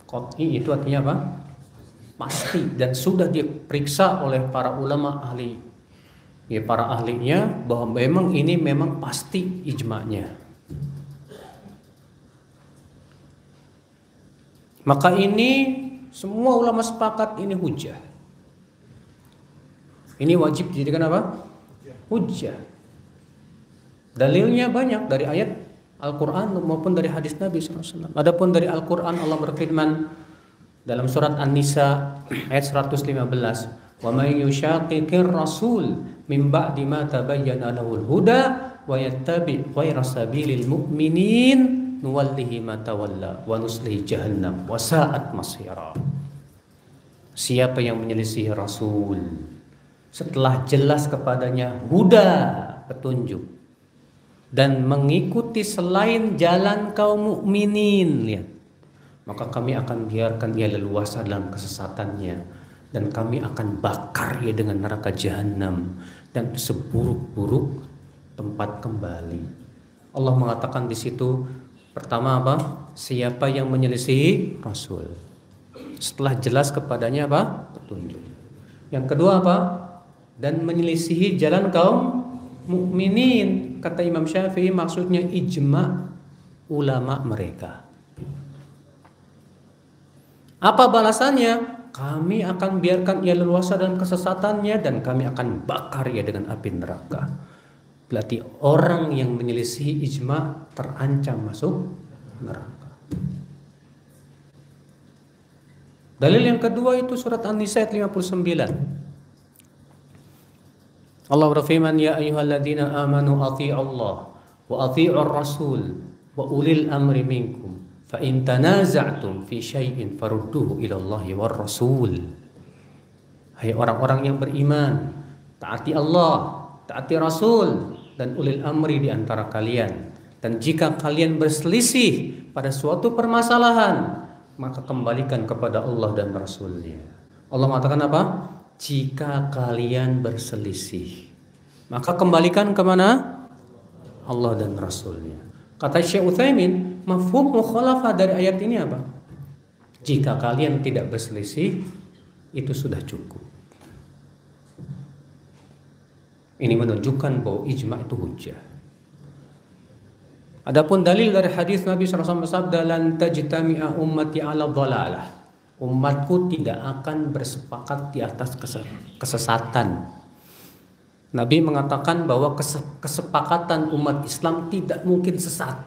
Qat'i itu artinya apa? Pasti, dan sudah diperiksa oleh para ulama ahli, ya para ahlinya, bahwa memang ini memang pasti ijma'nya. Maka ini semua ulama sepakat ini hujjah. Ini wajib dijadikan apa? Hujjah. Dalilnya banyak dari ayat Al-Quran maupun dari hadis Nabi SAW. Adapun dari Al-Quran, Allah berfirman dalam surat An-Nisa ayat 115, "Wa may yushaqiqir rasul min ba'di ma tabayyana lahul huda wa yattabi' ghayra sabilil mu'minin nuwallihi ma tawalla wa nuslihi jahannam wa sa'at masira." Siapa yang menyelisihi Rasul setelah jelas kepadanya huda, petunjuk, dan mengikuti selain jalan kaum mukminin, lihat, maka kami akan biarkan ia leluasa dalam kesesatannya, dan kami akan bakar ia dengan neraka jahanam, dan seburuk-buruk tempat kembali. Allah mengatakan di situ, pertama apa? Siapa yang menyelisihi Rasul setelah jelas kepadanya apa? Petunjuk. Yang kedua apa? Dan menyelisihi jalan kaum mukminin. Kata Imam Syafi'i, maksudnya ijma ulama mereka. Apa balasannya? Kami akan biarkan ia leluasa dalam kesesatannya, dan kami akan bakar ia dengan api neraka. Berarti orang yang menyelisihi ijma terancam masuk neraka. Dalil yang kedua itu surat An-Nisa ayat 59. Allah berfirman, "Ya ayyuhalladzina amanu athi'allah wa athi'ur rasul wa ulil amri minkum fa in tanaza'tum fi syai'in farudduhu ila Allahi war rasul." Hai orang-orang yang beriman, taati Allah, taati Rasul, dan ulil amri di antara kalian. Dan jika kalian berselisih pada suatu permasalahan, maka kembalikan kepada Allah dan Rasul-Nya. Allah mengatakan apa? Jika kalian berselisih, maka kembalikan kemana? Allah dan Rasul-Nya. Kata Syekh Utsaimin, mafhum mukhalafah dari ayat ini apa? Jika kalian tidak berselisih, itu sudah cukup. Ini menunjukkan bahwa ijma itu hujjah. Adapun dalil dari hadis Nabi SAW bersabda, lan tajtami'a ummati 'ala dhalalah. Umatku tidak akan bersepakat di atas kesesatan. Nabi mengatakan bahwa kesepakatan umat Islam tidak mungkin sesat.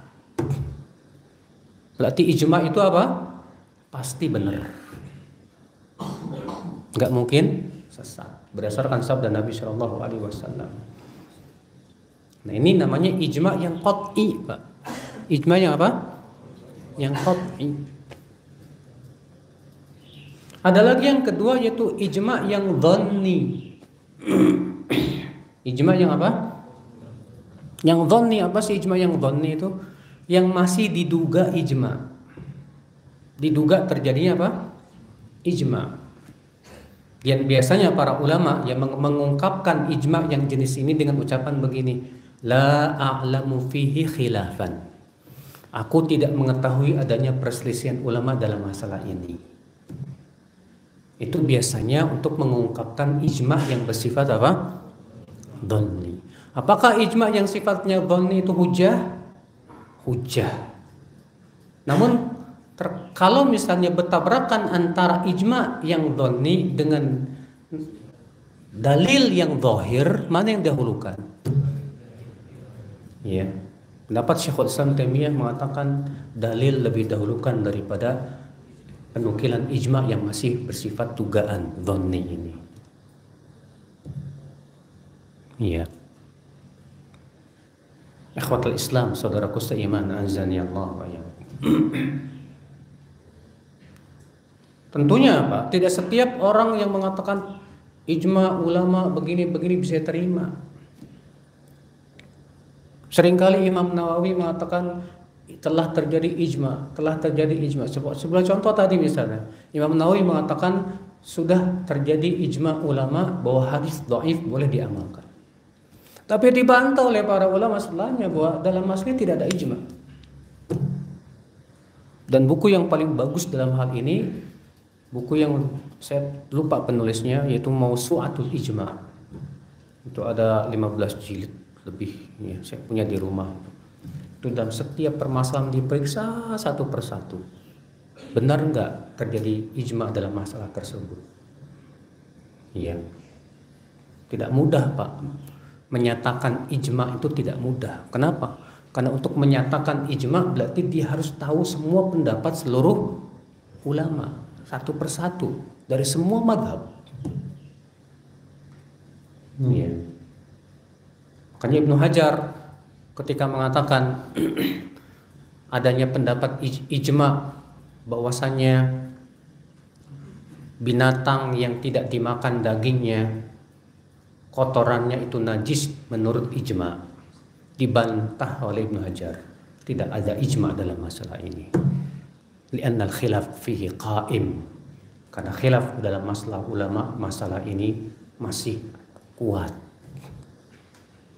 Berarti ijma itu apa? Pasti benar. Enggak mungkin sesat. Berdasarkan sabda Nabi SAW. Nah, ini namanya ijma yang qat'i, Pak. Ijma yang apa? Yang qat'i. Ada lagi yang kedua, yaitu ijma yang dhanni. Ijma yang apa? Yang dhanni. Apa sih ijma yang dhanni itu? Yang masih diduga ijma. Diduga terjadinya apa? Ijma. Dan biasanya para ulama yang mengungkapkan ijma yang jenis ini dengan ucapan begini, la a'lamu fihi khilafan. Aku tidak mengetahui adanya perselisihan ulama dalam masalah ini. Itu biasanya untuk mengungkapkan ijma yang bersifat apa? Dhanni. Apakah ijma yang sifatnya dhanni itu hujjah? Hujjah. Namun kalau misalnya bertabrakan antara ijma yang dhanni dengan dalil yang zahir, mana yang dahulukan? Ya. Pendapat Syekhul Islam Taimiyah mengatakan dalil lebih dahulukan daripada penukilan ijma yang masih bersifat dugaan dhanni ini. Iya. Ikhwatul Islam, saudaraku seiman, azani Allah wa iyyakum. Tentunya apa? Tidak setiap orang yang mengatakan ijma ulama begini-begini bisa terima. Seringkali Imam Nawawi mengatakan telah terjadi ijma. Sebuah contoh tadi misalnya, Imam Nawawi mengatakan sudah terjadi ijma ulama bahwa hadis dhaif boleh diamalkan. Tapi dibantah oleh para ulama setelahnya bahwa dalam masalah tidak ada ijma. Dan buku yang paling bagus dalam hal ini, buku yang saya lupa penulisnya, yaitu Mawsu'atul Ijma. Itu ada 15 jilid lebih, ya, saya punya di rumah. Itu dalam setiap permasalahan diperiksa satu persatu. Benar enggak terjadi ijma dalam masalah tersebut? Iya. Tidak mudah, Pak. Menyatakan ijma itu tidak mudah. Kenapa? Karena untuk menyatakan ijma berarti dia harus tahu semua pendapat seluruh ulama satu persatu dari semua mazhab. Iya. Makanya Ibnu Hajar ketika mengatakan adanya pendapat ijma bahwasannya binatang yang tidak dimakan dagingnya, kotorannya itu najis menurut ijma, dibantah oleh Ibnu Hajar. Tidak ada ijma dalam masalah ini. Li'anna al-khilaf fihi qa'im. Karena khilaf dalam masalah ulama, masalah ini masih kuat.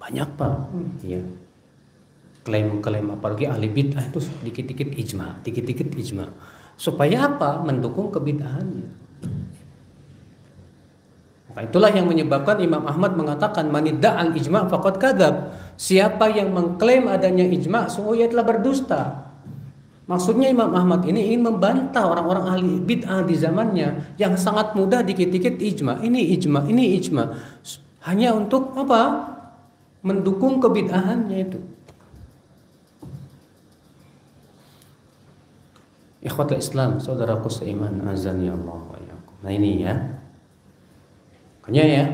Banyak, Pak. Ya. Klaim-klaim apalagi ahli bid'ah itu dikit-dikit ijma. Supaya apa? Mendukung kebid'ahannya. Maka itulah yang menyebabkan Imam Ahmad mengatakan manidda'al ijma' faqad kadzab. Siapa yang mengklaim adanya ijma', sungguh ia telah berdusta. Maksudnya Imam Ahmad ini ingin membantah orang-orang ahli bid'ah di zamannya yang sangat mudah dikit-dikit ijma', ini ijma'. Hanya untuk apa? Mendukung kebid'ahannya itu. Ikhwatul Islam, saudaraku seiman, azani Allah wa iyyakum. Nah ini ya. Makanya ya.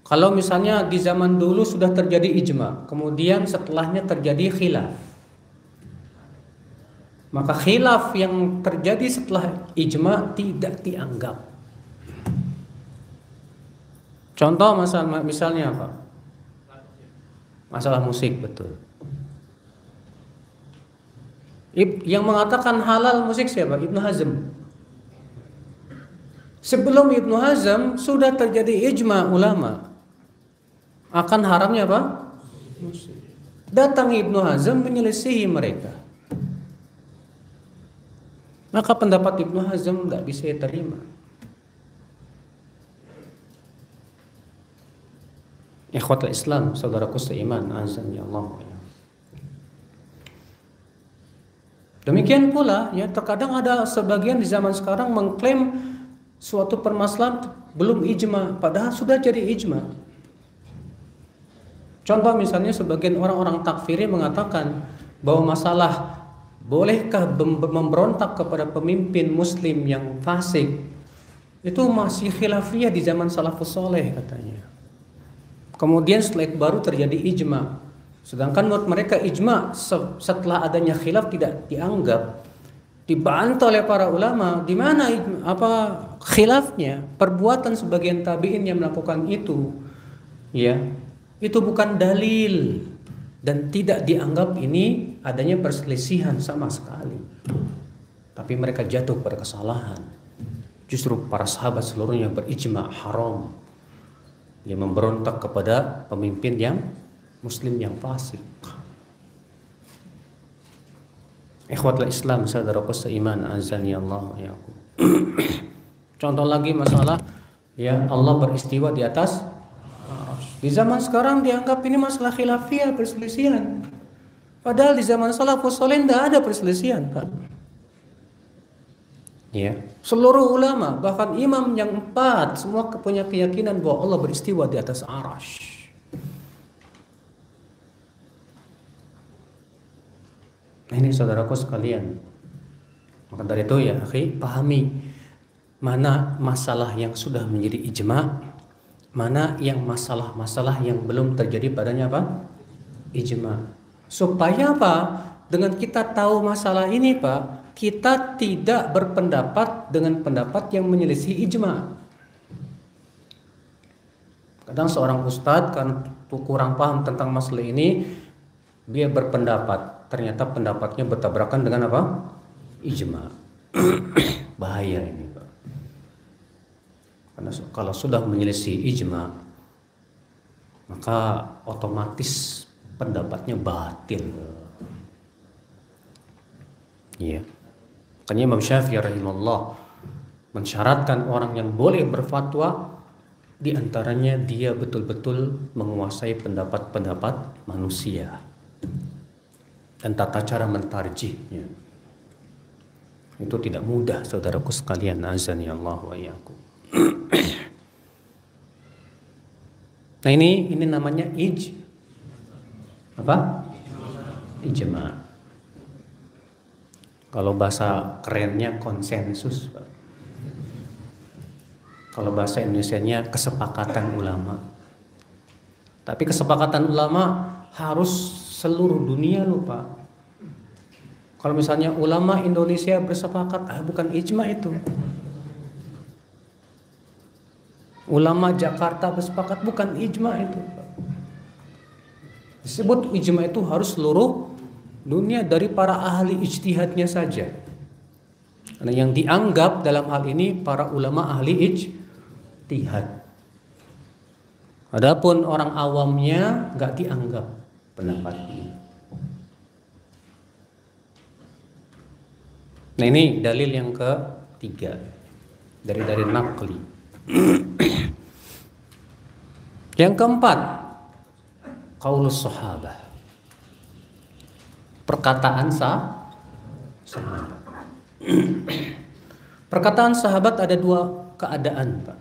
Kalau misalnya di zaman dulu sudah terjadi ijma, kemudian setelahnya terjadi khilaf. Maka khilaf yang terjadi setelah ijma tidak dianggap. Contoh misalnya apa? Masalah musik, betul. Yang mengatakan halal musik siapa? Ibnu Hazm. Sebelum Ibnu Hazm sudah terjadi ijma ulama akan haramnya apa? Musik. Datang Ibnu Hazm menyelisihi mereka. Maka pendapat Ibnu Hazm tidak bisa diterima. Ikhwatul Islam, saudaraku seiman, azan ya Allah. Demikian pula, ya terkadang ada sebagian di zaman sekarang mengklaim suatu permasalahan belum ijma, padahal sudah jadi ijma. Contoh misalnya sebagian orang-orang takfiri mengatakan bahwa masalah bolehkah memberontak kepada pemimpin muslim yang fasik itu masih khilafiyah di zaman salafus soleh katanya. Kemudian setelah itu baru terjadi ijma. Sedangkan menurut mereka ijma setelah adanya khilaf tidak dianggap, dibantah oleh para ulama. Di mana khilafnya? Perbuatan sebagian tabi'in yang melakukan itu, ya, itu bukan dalil dan tidak dianggap ini adanya perselisihan sama sekali. Tapi mereka jatuh pada kesalahan. Justru para sahabat seluruhnya berijma haram. Dia memberontak kepada pemimpin yang muslim yang fasik. Ikhwatul Islam, saudaraku seiman, azani Allah ya aku. Contoh lagi masalah ya Allah beristiwa di atas. Di zaman sekarang dianggap ini masalah khilafiyah, perselisihan. Padahal di zaman salafus saleh tidak ada perselisihan, Pak. Ya, seluruh ulama, bahkan imam yang 4 semua punya keyakinan bahwa Allah beristiwa di atas arasy. Nah, ini saudaraku sekalian. Maka dari itu ya, akhi, pahami mana masalah yang sudah menjadi ijma, mana yang masalah-masalah yang belum terjadi padanya apa? Ijma. Supaya apa? Dengan kita tahu masalah ini, Pak, kita tidak berpendapat dengan pendapat yang menyelisih ijma. Kadang seorang ustadz kan kurang paham tentang masalah ini, dia berpendapat, ternyata pendapatnya bertabrakan dengan apa? Ijma. Bahaya ini, Pak. Karena kalau sudah menyelisih ijma, maka otomatis pendapatnya batil. Iya. Makanya Imam Syafi'i rahimahullah mensyaratkan orang yang boleh berfatwa di antaranya dia betul-betul menguasai pendapat-pendapat manusia dan tata cara mentarjihnya. Itu tidak mudah, saudaraku sekalian, azani Allah wa iyyakum. Nah ini namanya ijma. Kalau bahasa kerennya konsensus, Pak. Kalau bahasa Indonesianya kesepakatan ulama. Tapi kesepakatan ulama harus seluruh dunia loh, Pak. Kalau misalnya ulama Indonesia bersepakat, bukan ijma itu. Ulama Jakarta bersepakat, bukan ijma itu, Pak. Disebut ijma itu harus seluruh dunia dari para ahli ijtihadnya saja. Karena yang dianggap dalam hal ini para ulama ahli ijtihad. Adapun orang awamnya nggak dianggap pendapat ini. Nah ini dalil yang ketiga dari naqli. Yang keempat, qaulus sahabah. Perkataan sahabat. Perkataan sahabat ada dua keadaan, Pak.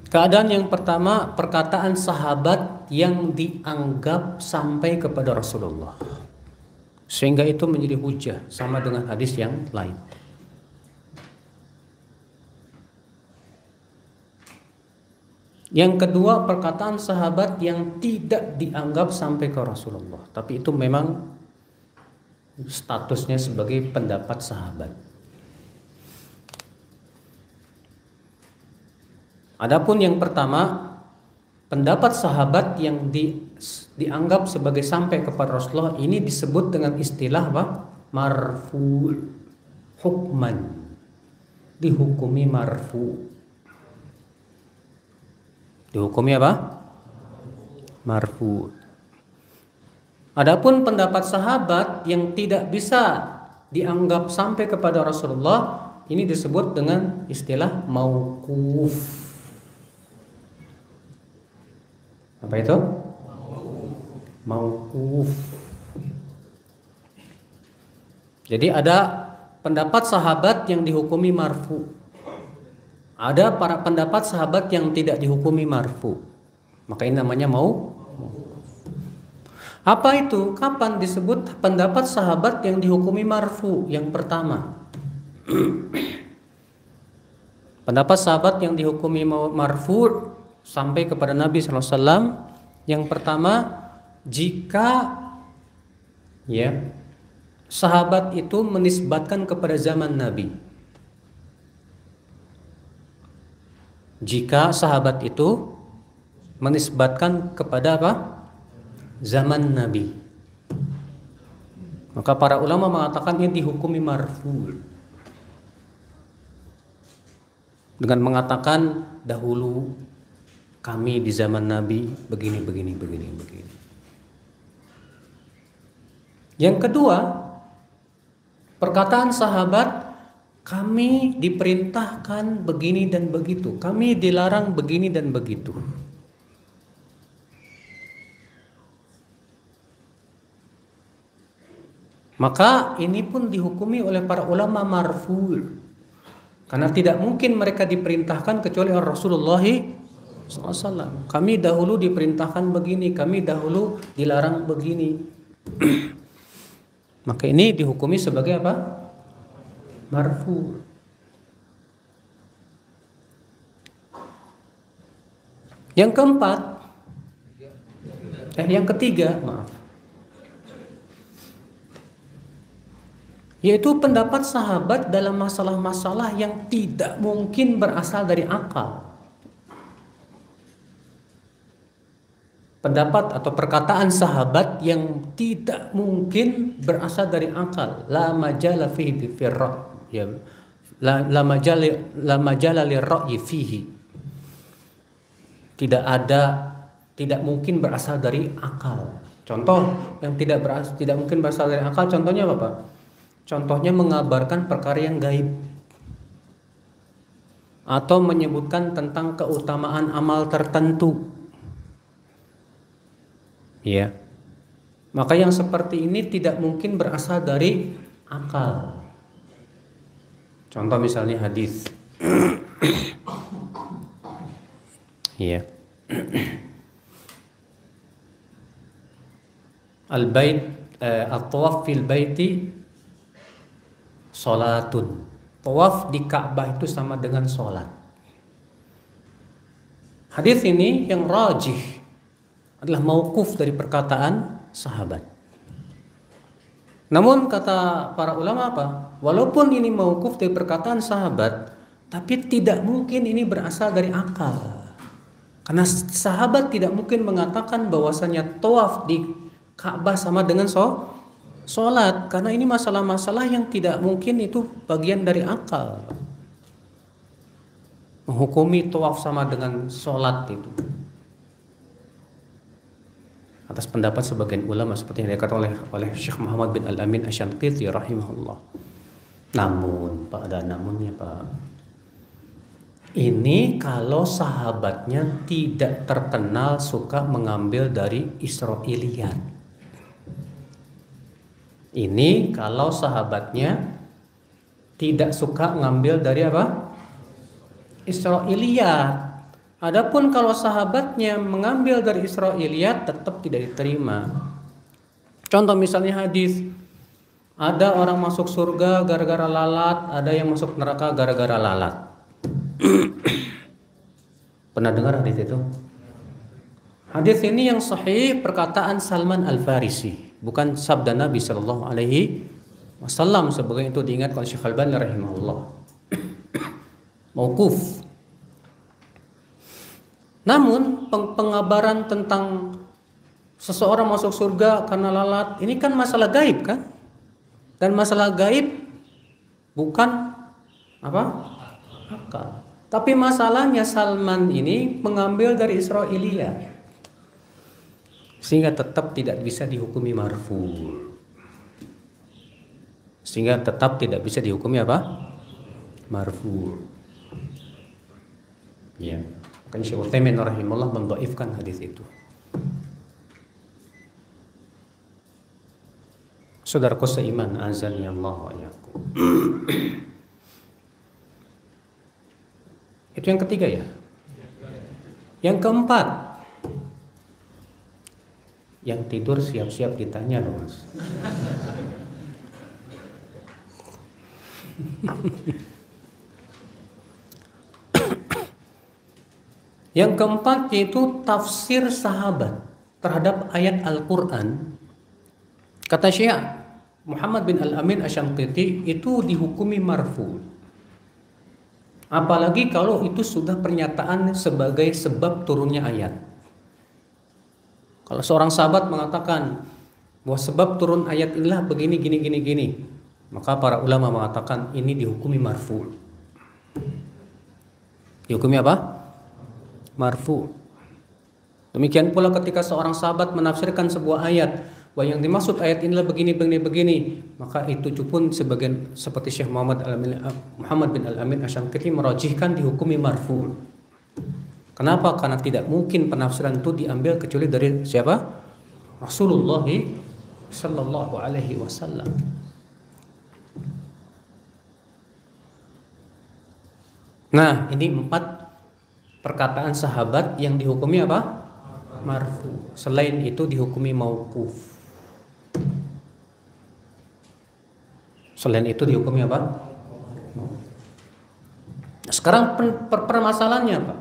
Keadaan yang pertama, perkataan sahabat yang dianggap sampai kepada Rasulullah, sehingga itu menjadi hujah sama dengan hadis yang lain. Yang kedua, perkataan sahabat yang tidak dianggap sampai ke Rasulullah, tapi itu memang statusnya sebagai pendapat sahabat. Adapun yang pertama, pendapat sahabat yang dianggap sebagai sampai kepada Rasulullah ini disebut dengan istilah apa? Marfu, hukman, dihukumi marfu. Dihukumi apa? Marfu. Adapun pendapat sahabat yang tidak bisa dianggap sampai kepada Rasulullah ini disebut dengan istilah mauquf. Apa itu? Mauquf. Jadi ada pendapat sahabat yang dihukumi marfu. Ada para pendapat sahabat yang tidak dihukumi marfu. Maka ini namanya Apa itu? Kapan disebut pendapat sahabat yang dihukumi marfu? Yang pertama, pendapat sahabat yang dihukumi marfu sampai kepada Nabi SAW. Yang pertama, jika sahabat itu menisbatkan kepada zaman Nabi. Jika sahabat itu menisbatkan kepada apa? Zaman Nabi. Maka para ulama mengatakan ini dihukumi marfu. Dengan mengatakan dahulu kami di zaman Nabi begini. Yang kedua, perkataan sahabat, kami diperintahkan begini dan begitu, kami dilarang begini dan begitu. Maka ini pun dihukumi oleh para ulama marfu. Karena tidak mungkin mereka diperintahkan kecuali oleh Rasulullah SAW. Kami dahulu diperintahkan begini, kami dahulu dilarang begini. Maka ini dihukumi sebagai apa? Marfu. Yang keempat, yang ketiga, maaf, yaitu pendapat sahabat dalam masalah-masalah yang tidak mungkin berasal dari akal. Pendapat atau perkataan sahabat yang tidak mungkin berasal dari akal. La majala fihi firra, ya. La majala lirra'yi fihi. Tidak mungkin berasal dari akal. Contoh yang tidak mungkin berasal dari akal, contohnya apa, Pak? Contohnya mengabarkan perkara yang gaib atau menyebutkan tentang keutamaan amal tertentu. Ya. Maka yang seperti ini tidak mungkin berasal dari akal. Contoh misalnya hadis. Ya. Al-bait at-tawaf fil baiti salatun. Tawaf di Ka'bah itu sama dengan salat. Hadis ini yang rajih adalah mauquf dari perkataan sahabat. Namun kata para ulama apa? Walaupun ini mauquf dari perkataan sahabat, tapi tidak mungkin ini berasal dari akal. Karena sahabat tidak mungkin mengatakan bahwasanya tawaf di Ka'bah sama dengan sholat, karena ini masalah-masalah yang tidak mungkin itu bagian dari akal. Menghukumi tawaf sama dengan sholat itu. Atas pendapat sebagian ulama seperti yang dikatakan oleh Syekh Muhammad bin Al-Amin Asy-Syanqiti rahimahullah. Namun, Pak, ada namunnya, Pak. Ini kalau sahabatnya tidak terkenal suka mengambil dari Israiliyat. Ini kalau sahabatnya tidak suka ngambil dari apa? Israiliyat. Adapun kalau sahabatnya mengambil dari Israiliyat tetap tidak diterima. Contoh misalnya hadis, ada orang masuk surga gara-gara lalat, ada yang masuk neraka gara-gara lalat. Pernah dengar hadis itu? Hadis ini yang sahih perkataan Salman Al-Farisi, bukan sabda Nabi Shallallahu Alaihi Wasallam sebagai itu diingat oleh Syekh Al-Albani rahimahullah. Mauquf. Namun pengabaran tentang seseorang masuk surga karena lalat, ini kan masalah gaib kan? Dan masalah gaib bukan apa? Akal. Tapi masalahnya Salman ini mengambil dari Israiliyah, sehingga tetap tidak bisa dihukumi marfu. Sehingga tetap tidak bisa dihukumi apa? Marfu. Ya. Kan Syekh Utsaimin rahimahullah mendhaifkan hadis itu. Saudaraku seiman, azani Allah wa iyyakum. Itu yang ketiga ya. Yang keempat, yang tidur siap-siap ditanya loh Mas. Yang keempat yaitu tafsir sahabat terhadap ayat Al-Quran. Kata Syekh Muhammad bin Al-Amin Asy-Syanqiti, itu dihukumi marfu. Apalagi kalau itu sudah pernyataan sebagai sebab turunnya ayat. Kalau seorang sahabat mengatakan bahwa sebab turun ayat inilah begini gini, maka para ulama mengatakan ini dihukumi marfu. Dihukumi apa? Marfu. Demikian pula ketika seorang sahabat menafsirkan sebuah ayat bahwa yang dimaksud ayat inilah begini, maka itu pun sebagian seperti Syekh Muhammad bin Al-Amin Asy-Syanqiti merajihkan dihukumi marfu. Kenapa? Karena tidak mungkin penafsiran itu diambil kecuali dari siapa? Rasulullah sallallahu alaihi wasallam. Nah, ini 4 perkataan sahabat yang dihukumi apa? Marfu. Selain itu dihukumi mauquf. Selain itu dihukumi apa? Sekarang permasalahannya apa?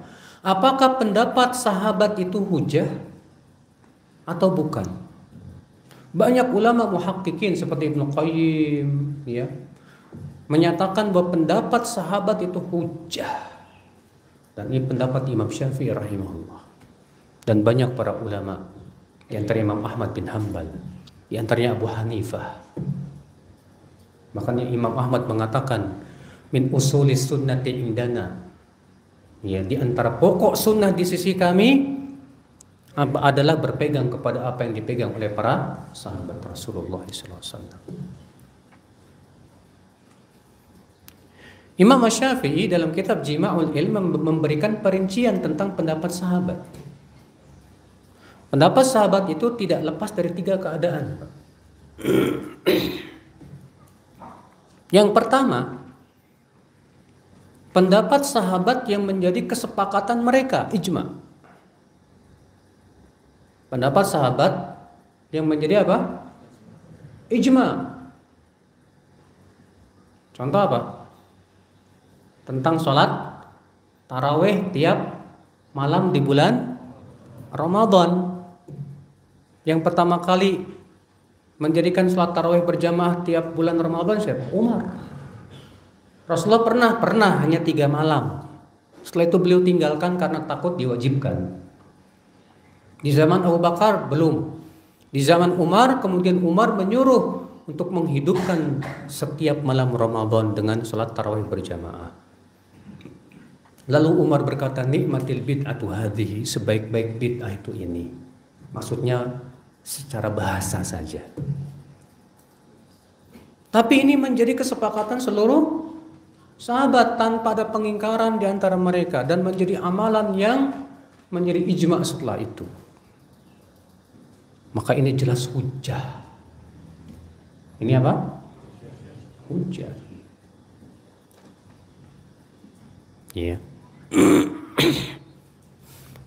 Apakah pendapat sahabat itu hujah atau bukan? Banyak ulama muhaqqiqin seperti Ibnu Qayyim ya, menyatakan bahwa pendapat sahabat itu hujah. Dan ini pendapat Imam Syafi'i rahimahullah. Dan banyak para ulama, di antara Imam Ahmad bin Hanbal, di antaranya Abu Hanifah. Makanya Imam Ahmad mengatakan min usulis sunnati indana, ya, di antara pokok sunnah di sisi kami adalah berpegang kepada apa yang dipegang oleh para sahabat Rasulullah SAW. Imam Syafi'i dalam kitab Jima'ul Ilm memberikan perincian tentang pendapat sahabat. Pendapat sahabat itu tidak lepas dari 3 keadaan. Yang pertama, pendapat sahabat yang menjadi kesepakatan mereka, ijma. Pendapat sahabat yang menjadi apa? Ijma. Contoh apa? Tentang sholat tarawih tiap malam di bulan Ramadan. Yang pertama kali menjadikan sholat tarawih berjamaah tiap bulan Ramadan siapa? Umar. Rasulullah pernah hanya 3 malam. Setelah itu beliau tinggalkan karena takut diwajibkan. Di zaman Abu Bakar belum. Di zaman Umar, kemudian Umar menyuruh untuk menghidupkan setiap malam Ramadan dengan sholat tarawih berjamaah. Lalu Umar berkata, nikmatil bid'atu hadhihi, sebaik-baik bid'ah itu ini. Maksudnya secara bahasa saja. Tapi ini menjadi kesepakatan seluruh sahabat tanpa ada pengingkaran di antara mereka dan menjadi amalan yang menjadi ijma setelah itu. Maka ini jelas hujjah. Ini apa? Hujjah. Ya.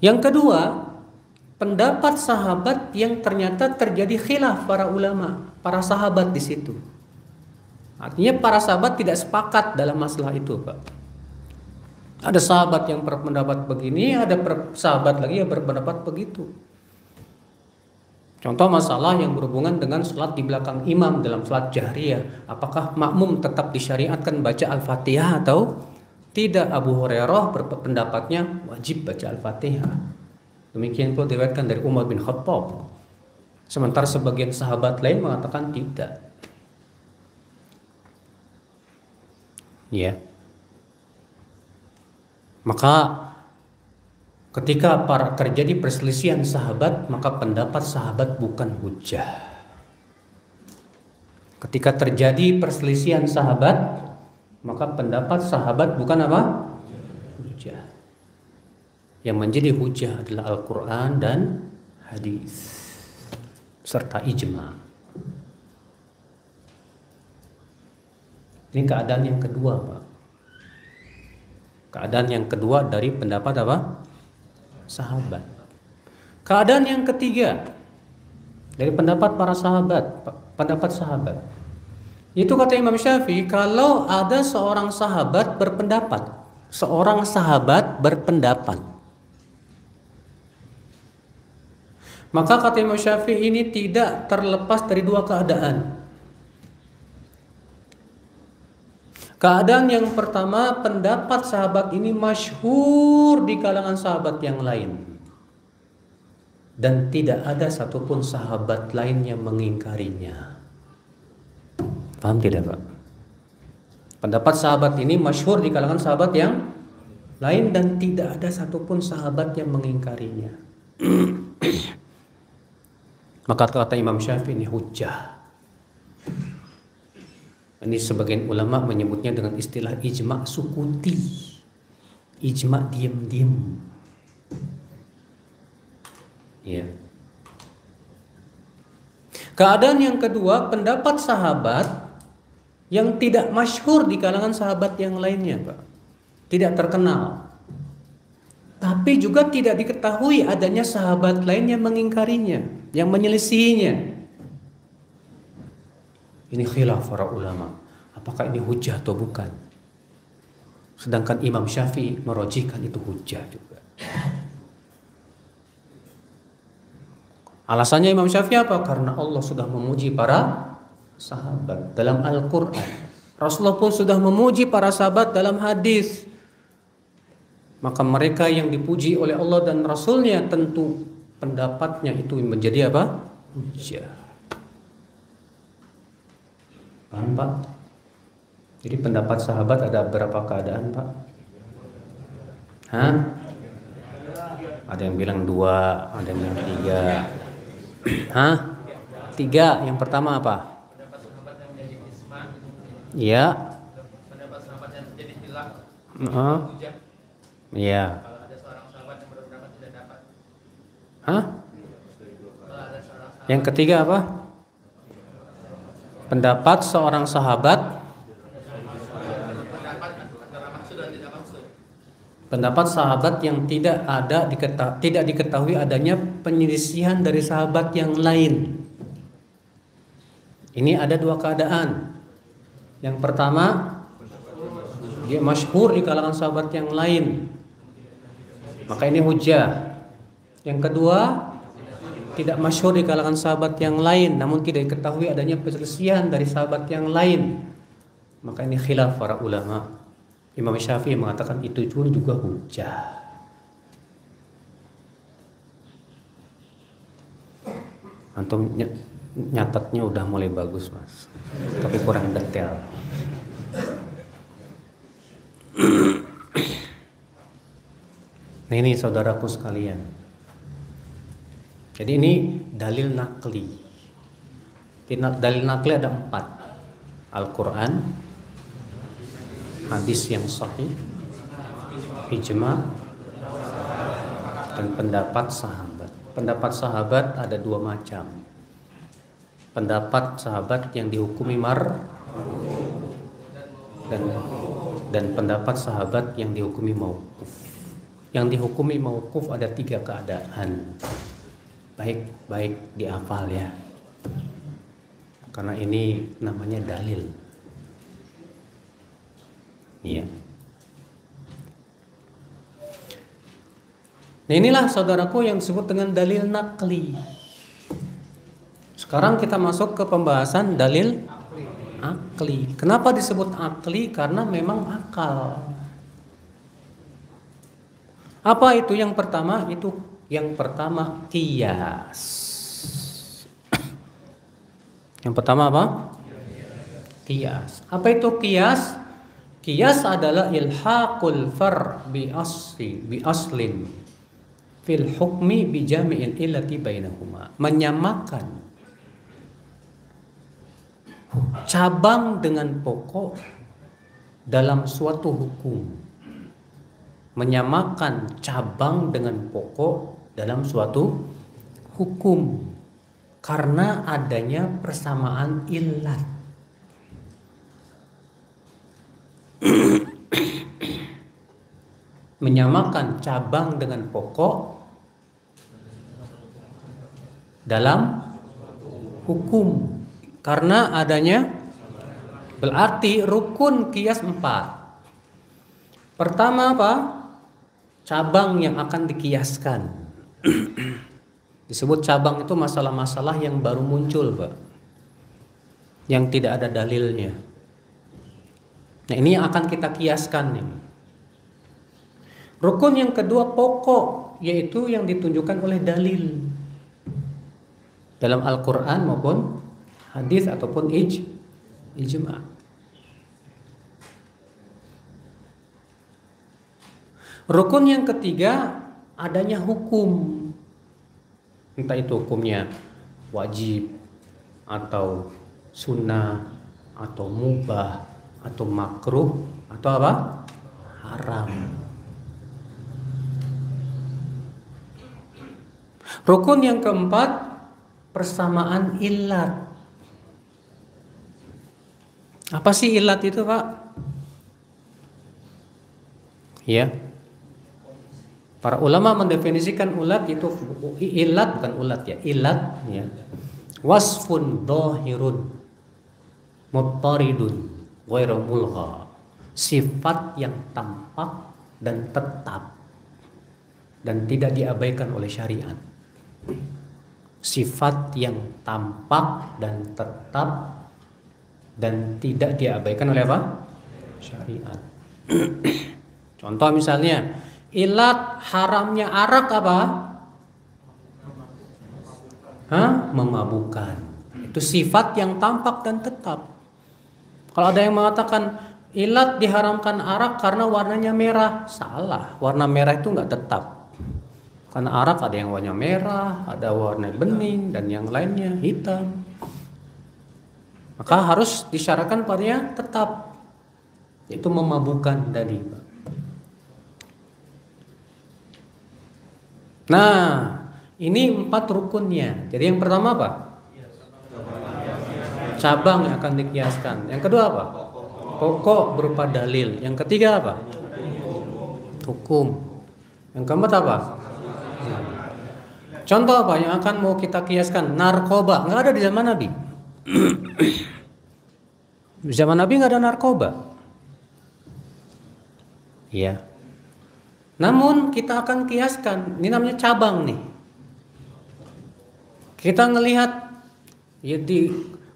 Yang kedua, pendapat sahabat yang ternyata terjadi khilaf para ulama, para sahabat di situ. Artinya para sahabat tidak sepakat dalam masalah itu, Pak. Ada sahabat yang berpendapat begini, ada sahabat lagi yang berpendapat begitu. Contoh masalah yang berhubungan dengan sholat di belakang imam dalam sholat jahriyah. Apakah makmum tetap disyariatkan baca Al-Fatihah atau Tidak, Abu Hurairah pendapatnya wajib baca Al-Fatihah. Demikian pula diriwayatkan dari Umar bin Khattab. Sementara sebagian sahabat lain mengatakan tidak. Ya. Maka ketika terjadi perselisihan sahabat, maka pendapat sahabat bukan hujah. Ketika terjadi perselisihan sahabat, maka pendapat sahabat bukan apa? Hujah. Yang menjadi hujah adalah Al-Quran dan hadis serta ijma. Ini keadaan yang kedua, Pak. Keadaan yang kedua dari pendapat apa? Sahabat. Keadaan yang ketiga dari pendapat para sahabat, pendapat sahabat. Itu kata Imam Syafi'i, kalau ada seorang sahabat berpendapat, maka kata Imam Syafi'i ini tidak terlepas dari dua keadaan. Keadaan yang pertama, pendapat sahabat ini masyhur di kalangan sahabat yang lain. Dan tidak ada satupun sahabat lain yang mengingkarinya. Paham tidak, Pak? Pendapat sahabat ini masyhur di kalangan sahabat yang lain dan tidak ada satupun sahabat yang mengingkarinya. Maka kata Imam Syafi'i ini hujjah. Ini sebagian ulama menyebutnya dengan istilah ijma' sukuti. Ijma' diam-diam. Ya. Keadaan yang kedua, pendapat sahabat yang tidak masyhur di kalangan sahabat yang lainnya, Pak. Tidak terkenal. Tapi juga tidak diketahui adanya sahabat lain yang mengingkarinya, yang menyelisihinya. Ini khilaf para ulama. Apakah ini hujah atau bukan? Sedangkan Imam Syafi'i merojihkan itu hujah juga. Alasannya Imam Syafi'i apa? Karena Allah sudah memuji para sahabat dalam Al-Quran. Rasulullah pun sudah memuji para sahabat dalam hadis. Maka mereka yang dipuji oleh Allah dan Rasulnya tentu pendapatnya itu menjadi apa? Hujjah. Paham, Pak? Jadi pendapat sahabat ada berapa keadaan, Pak? Hah? Ada yang bilang 2, ada yang bilang 3. Hah? 3. Yang pertama apa? Pendapat sahabat yang menjadi isma. Iya. Pendapat sahabat yang menjadi hilaf. Hujjah. Iya. Kalau ada seorang sahabat yang berpendapat tidak dapat. Hah? Kalau ada seorang sahabat. Yang ketiga apa? Pendapat seorang sahabat. Pendapat antara maksud dan tidak maksud. Pendapat sahabat yang tidak diketahui adanya penyelisihan dari sahabat yang lain. Ini ada 2 keadaan. Yang pertama, dia masyhur di kalangan sahabat yang lain, maka ini hujjah. Yang kedua, tidak masyhur di kalangan sahabat yang lain, namun tidak diketahui adanya perselisihan dari sahabat yang lain, maka ini khilaf para ulama. Imam Syafi'i mengatakan itu pun juga hujjah. Antum nyatatnya udah mulai bagus, Mas, tapi kurang detail. Nah ini saudaraku sekalian. Jadi ini dalil nakli. Dalil nakli ada 4. Al-Quran, hadis yang sahih, ijma, dan pendapat sahabat. Pendapat sahabat ada 2 macam. Pendapat sahabat yang dihukumi dan pendapat sahabat yang dihukumi mauquf. Yang dihukumi mauquf ada 3 keadaan. Baik dihafal ya. Karena ini namanya dalil. Iya. Nah inilah saudaraku yang disebut dengan dalil nakli. Sekarang kita masuk ke pembahasan dalil akli. Kenapa disebut akli? Karena memang akal. Apa itu yang pertama? Itu yang pertama qiyas. Yang pertama apa? Qiyas. Apa itu qiyas? Qiyas adalah ilhaqul far bi aslin fil hukmi bi jami'il illati bainahuma. Menyamakan cabang dengan pokok dalam suatu hukum. Menyamakan cabang dengan pokok dalam suatu hukum karena adanya persamaan illat. Menyamakan cabang dengan pokok dalam hukum karena adanya, berarti rukun qiyas 4. Pertama apa? Cabang yang akan dikiaskan. Disebut cabang itu masalah-masalah yang baru muncul, Pak, yang tidak ada dalilnya. Nah, ini yang akan kita kiaskan nih. Rukun yang kedua pokok, yaitu yang ditunjukkan oleh dalil dalam Al-Quran maupun hadis ataupun ijma'. Rukun yang ketiga adanya hukum, entah itu hukumnya wajib atau sunnah atau mubah atau makruh atau apa? Haram. Rukun yang keempat persamaan illat. Apa sih illat itu, Pak? Ya. Para ulama mendefinisikan ulat itu illat, bukan ulat ya, illat ya. Wasfun dhahirun muttaridun ghairu mulgha. Sifat yang tampak dan tetap dan tidak diabaikan oleh syariat. Sifat yang tampak dan tetap dan tidak diabaikan oleh apa? Syariat. Contoh misalnya, ilat haramnya arak apa? Memabukkan. Itu sifat yang tampak dan tetap. Kalau ada yang mengatakan ilat diharamkan arak karena warnanya merah, salah. Warna merah itu nggak tetap. Karena arak ada yang warnanya merah, ada warna bening, dan yang lainnya hitam. Maka harus disyaratkan padanya tetap, itu memabukkan tadi. Nah, ini 4 rukunnya. Jadi yang pertama apa? Cabang yang akan dikiaskan. Yang kedua apa? Pokok berupa dalil. Yang ketiga apa? Hukum. Yang keempat apa? Contoh apa yang akan mau kita kiaskan? Narkoba. Nggak ada di zaman Nabi. Di zaman Nabi nggak ada narkoba. Iya. Namun kita akan kiaskan. Ini namanya cabang nih. Kita ngelihat ya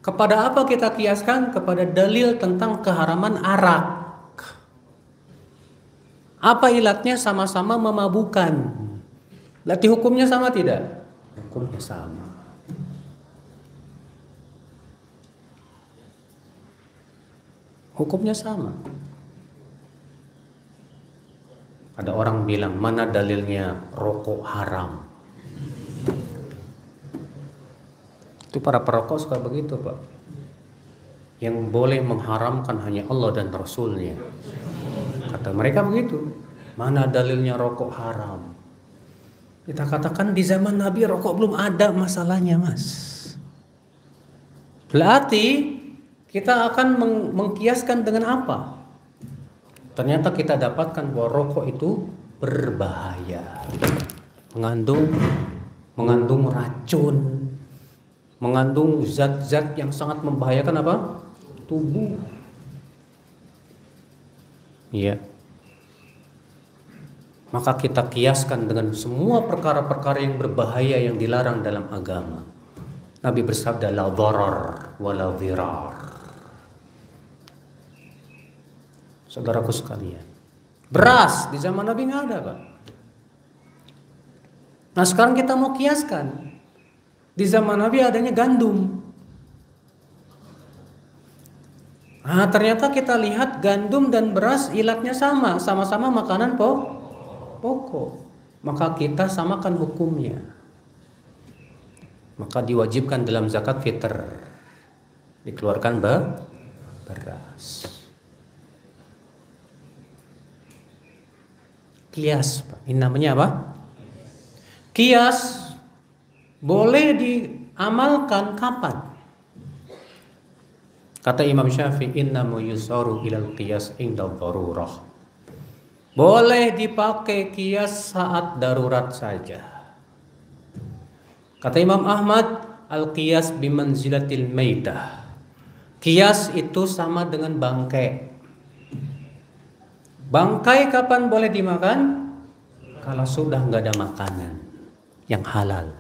kepada apa kita kiaskan? Kepada dalil tentang keharaman arak. Apa ilatnya? Sama-sama memabukkan. Berarti hukumnya sama tidak? Hukumnya sama. Hukumnya sama. Ada orang bilang, mana dalilnya rokok haram? Itu para perokok suka begitu, Pak. Yang boleh mengharamkan hanya Allah dan Rasulnya. Kata mereka begitu. Mana dalilnya rokok haram? Kita katakan di zaman Nabi rokok belum ada masalahnya, Mas. Berarti kita akan mengkiaskan dengan apa? Ternyata kita dapatkan bahwa rokok itu berbahaya. Mengandung racun, mengandung zat-zat yang sangat membahayakan apa? Tubuh. Iya. Maka kita kiaskan dengan semua perkara-perkara yang berbahaya yang dilarang dalam agama. Nabi bersabda, la dharar wa la dhirar. Saudaraku sekalian, beras di zaman Nabi nggak ada, Pak. Nah sekarang kita mau kiaskan. Di zaman Nabi adanya gandum. Nah ternyata kita lihat gandum dan beras ilatnya sama. Sama-sama makanan pokok. Maka kita samakan hukumnya. Maka diwajibkan dalam zakat fitr. Dikeluarkan beras. Kias. Ini namanya apa? Kias boleh diamalkan kapan? Kata Imam Syafi'i, innamu yusaru ilal qiyas inda darurah. Boleh dipakai kias saat darurat saja. Kata Imam Ahmad, al-qiyas bimanzilatil maitah. Kias itu sama dengan bangkai. Bangkai kapan boleh dimakan? Kalau sudah nggak ada makanan yang halal.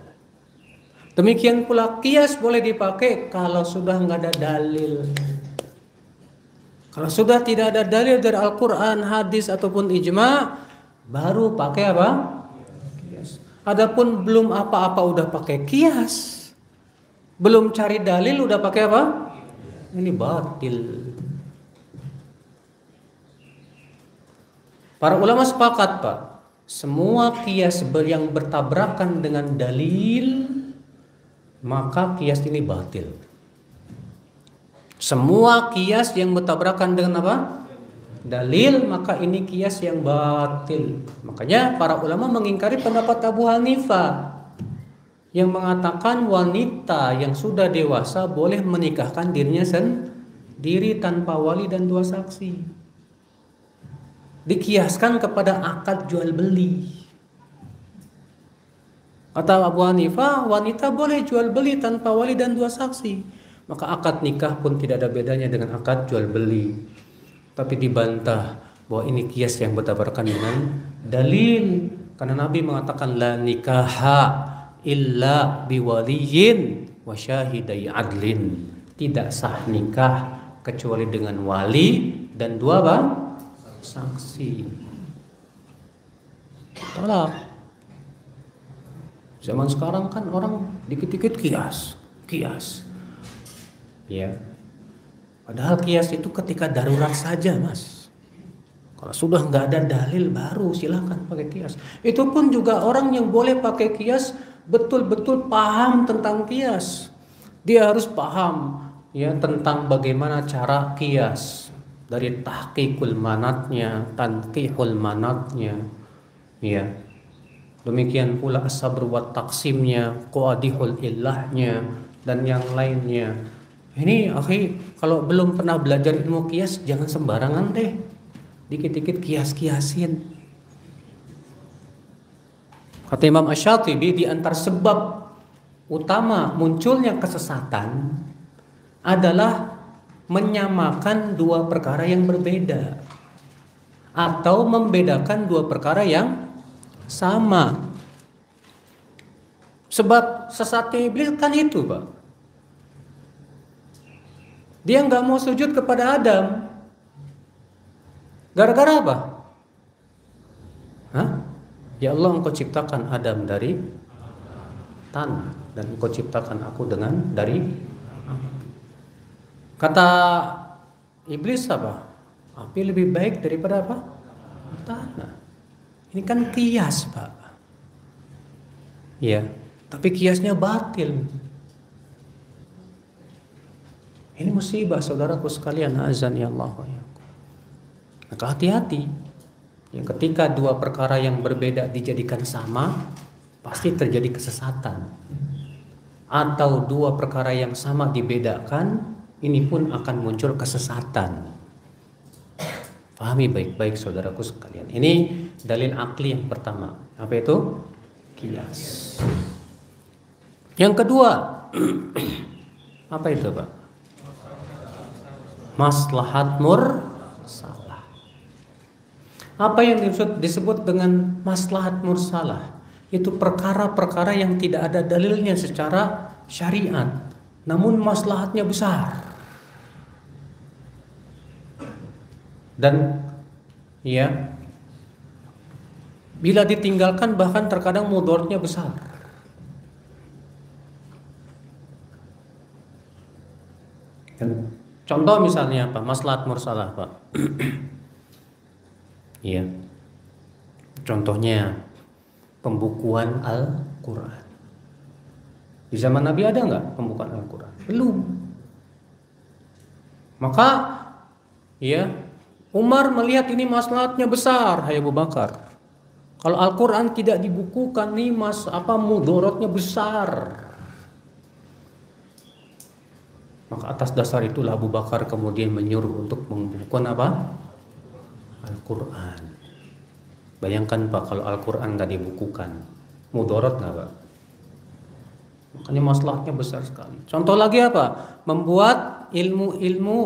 Demikian pula kias boleh dipakai kalau sudah nggak ada dalil. Kalau sudah tidak ada dalil dari Al-Quran, hadis ataupun ijma, baru pakai apa? Kias. Adapun belum apa-apa udah pakai kias, belum cari dalil udah pakai apa? Ini batil. Para ulama sepakat, Pak, semua kias yang bertabrakan dengan dalil, maka kias ini batil. Semua kias yang bertabrakan dengan apa? Dalil, maka ini kias yang batil. Makanya para ulama mengingkari pendapat Abu Hanifah yang mengatakan wanita yang sudah dewasa boleh menikahkan dirinya sendiri tanpa wali dan 2 saksi. Dikiaskan kepada akad jual beli. Kata Abu Hanifah, wanita boleh jual beli tanpa wali dan 2 saksi. Maka akad nikah pun tidak ada bedanya dengan akad jual beli. Tapi dibantah bahwa ini kias yang bertabrakan dengan dalil. Karena Nabi mengatakan la nikaha illa biwaliyin wa syahidai adlin. Tidak sah nikah kecuali dengan wali dan 2 apa? Saksi. Tolak. Zaman sekarang kan orang dikit-dikit kias. Ya. Padahal kias itu ketika darurat saja, Mas. Kalau sudah nggak ada dalil baru silakan pakai kias. Itu pun juga orang yang boleh pakai kias betul-betul paham tentang kias. Dia harus paham ya tentang bagaimana cara kias. Dari tahqiqul manatnya, tanqihul manatnya, ya. Demikian pula as-sabr wa taqsimnya, qawadihul illahnya, dan yang lainnya. Ini akhi, kalau belum pernah belajar ilmu kias, jangan sembarangan deh. Dikit-dikit kias-kiasin. Kata Imam Asy-Syatibi, di antara sebab utama munculnya kesesatan adalah menyamakan 2 perkara yang berbeda atau membedakan 2 perkara yang sama. Sebab sesatnya iblis kan itu, Pak. Dia nggak mau sujud kepada Adam. Gara-gara apa? Hah? Ya Allah, engkau ciptakan Adam dari tanah dan engkau ciptakan aku dari kata iblis apa? Api lebih baik daripada apa? Tanah. Ini kan kias, Pak. Ya, tapi kiasnya batil. Ini musibah saudaraku sekalian, azan ya Allah. Maka hati-hati. Yang ketika 2 perkara yang berbeda dijadikan sama, pasti terjadi kesesatan. Atau 2 perkara yang sama dibedakan, ini pun akan muncul kesesatan. Pahami baik-baik saudaraku sekalian. Ini dalil akli yang pertama. Apa itu? Kias. Yang kedua, apa itu, Pak? Maslahat mursalah. Apa yang disebut dengan maslahat mursalah? Itu perkara-perkara yang tidak ada dalilnya secara syariat, namun maslahatnya besar. Dan ya, Bila ditinggalkan bahkan terkadang mudaratnya besar. Contoh misalnya apa? Maslahat mursalah, Pak. Iya. Contohnya pembukuan Al-Quran. Di zaman Nabi ada nggak pembukuan Al-Quran? Belum. Maka ya Umar melihat ini maslahatnya besar, hai Abu Bakar. Kalau Al-Quran tidak dibukukan nih mudaratnya besar. Maka atas dasar itulah Abu Bakar kemudian menyuruh untuk membukukan apa? Al-Quran. Bayangkan Pak, kalau Al-Quran nggak dibukukan, mudarat nggak Pak? Makanya maslahatnya besar sekali. Contoh lagi apa? Membuat ilmu-ilmu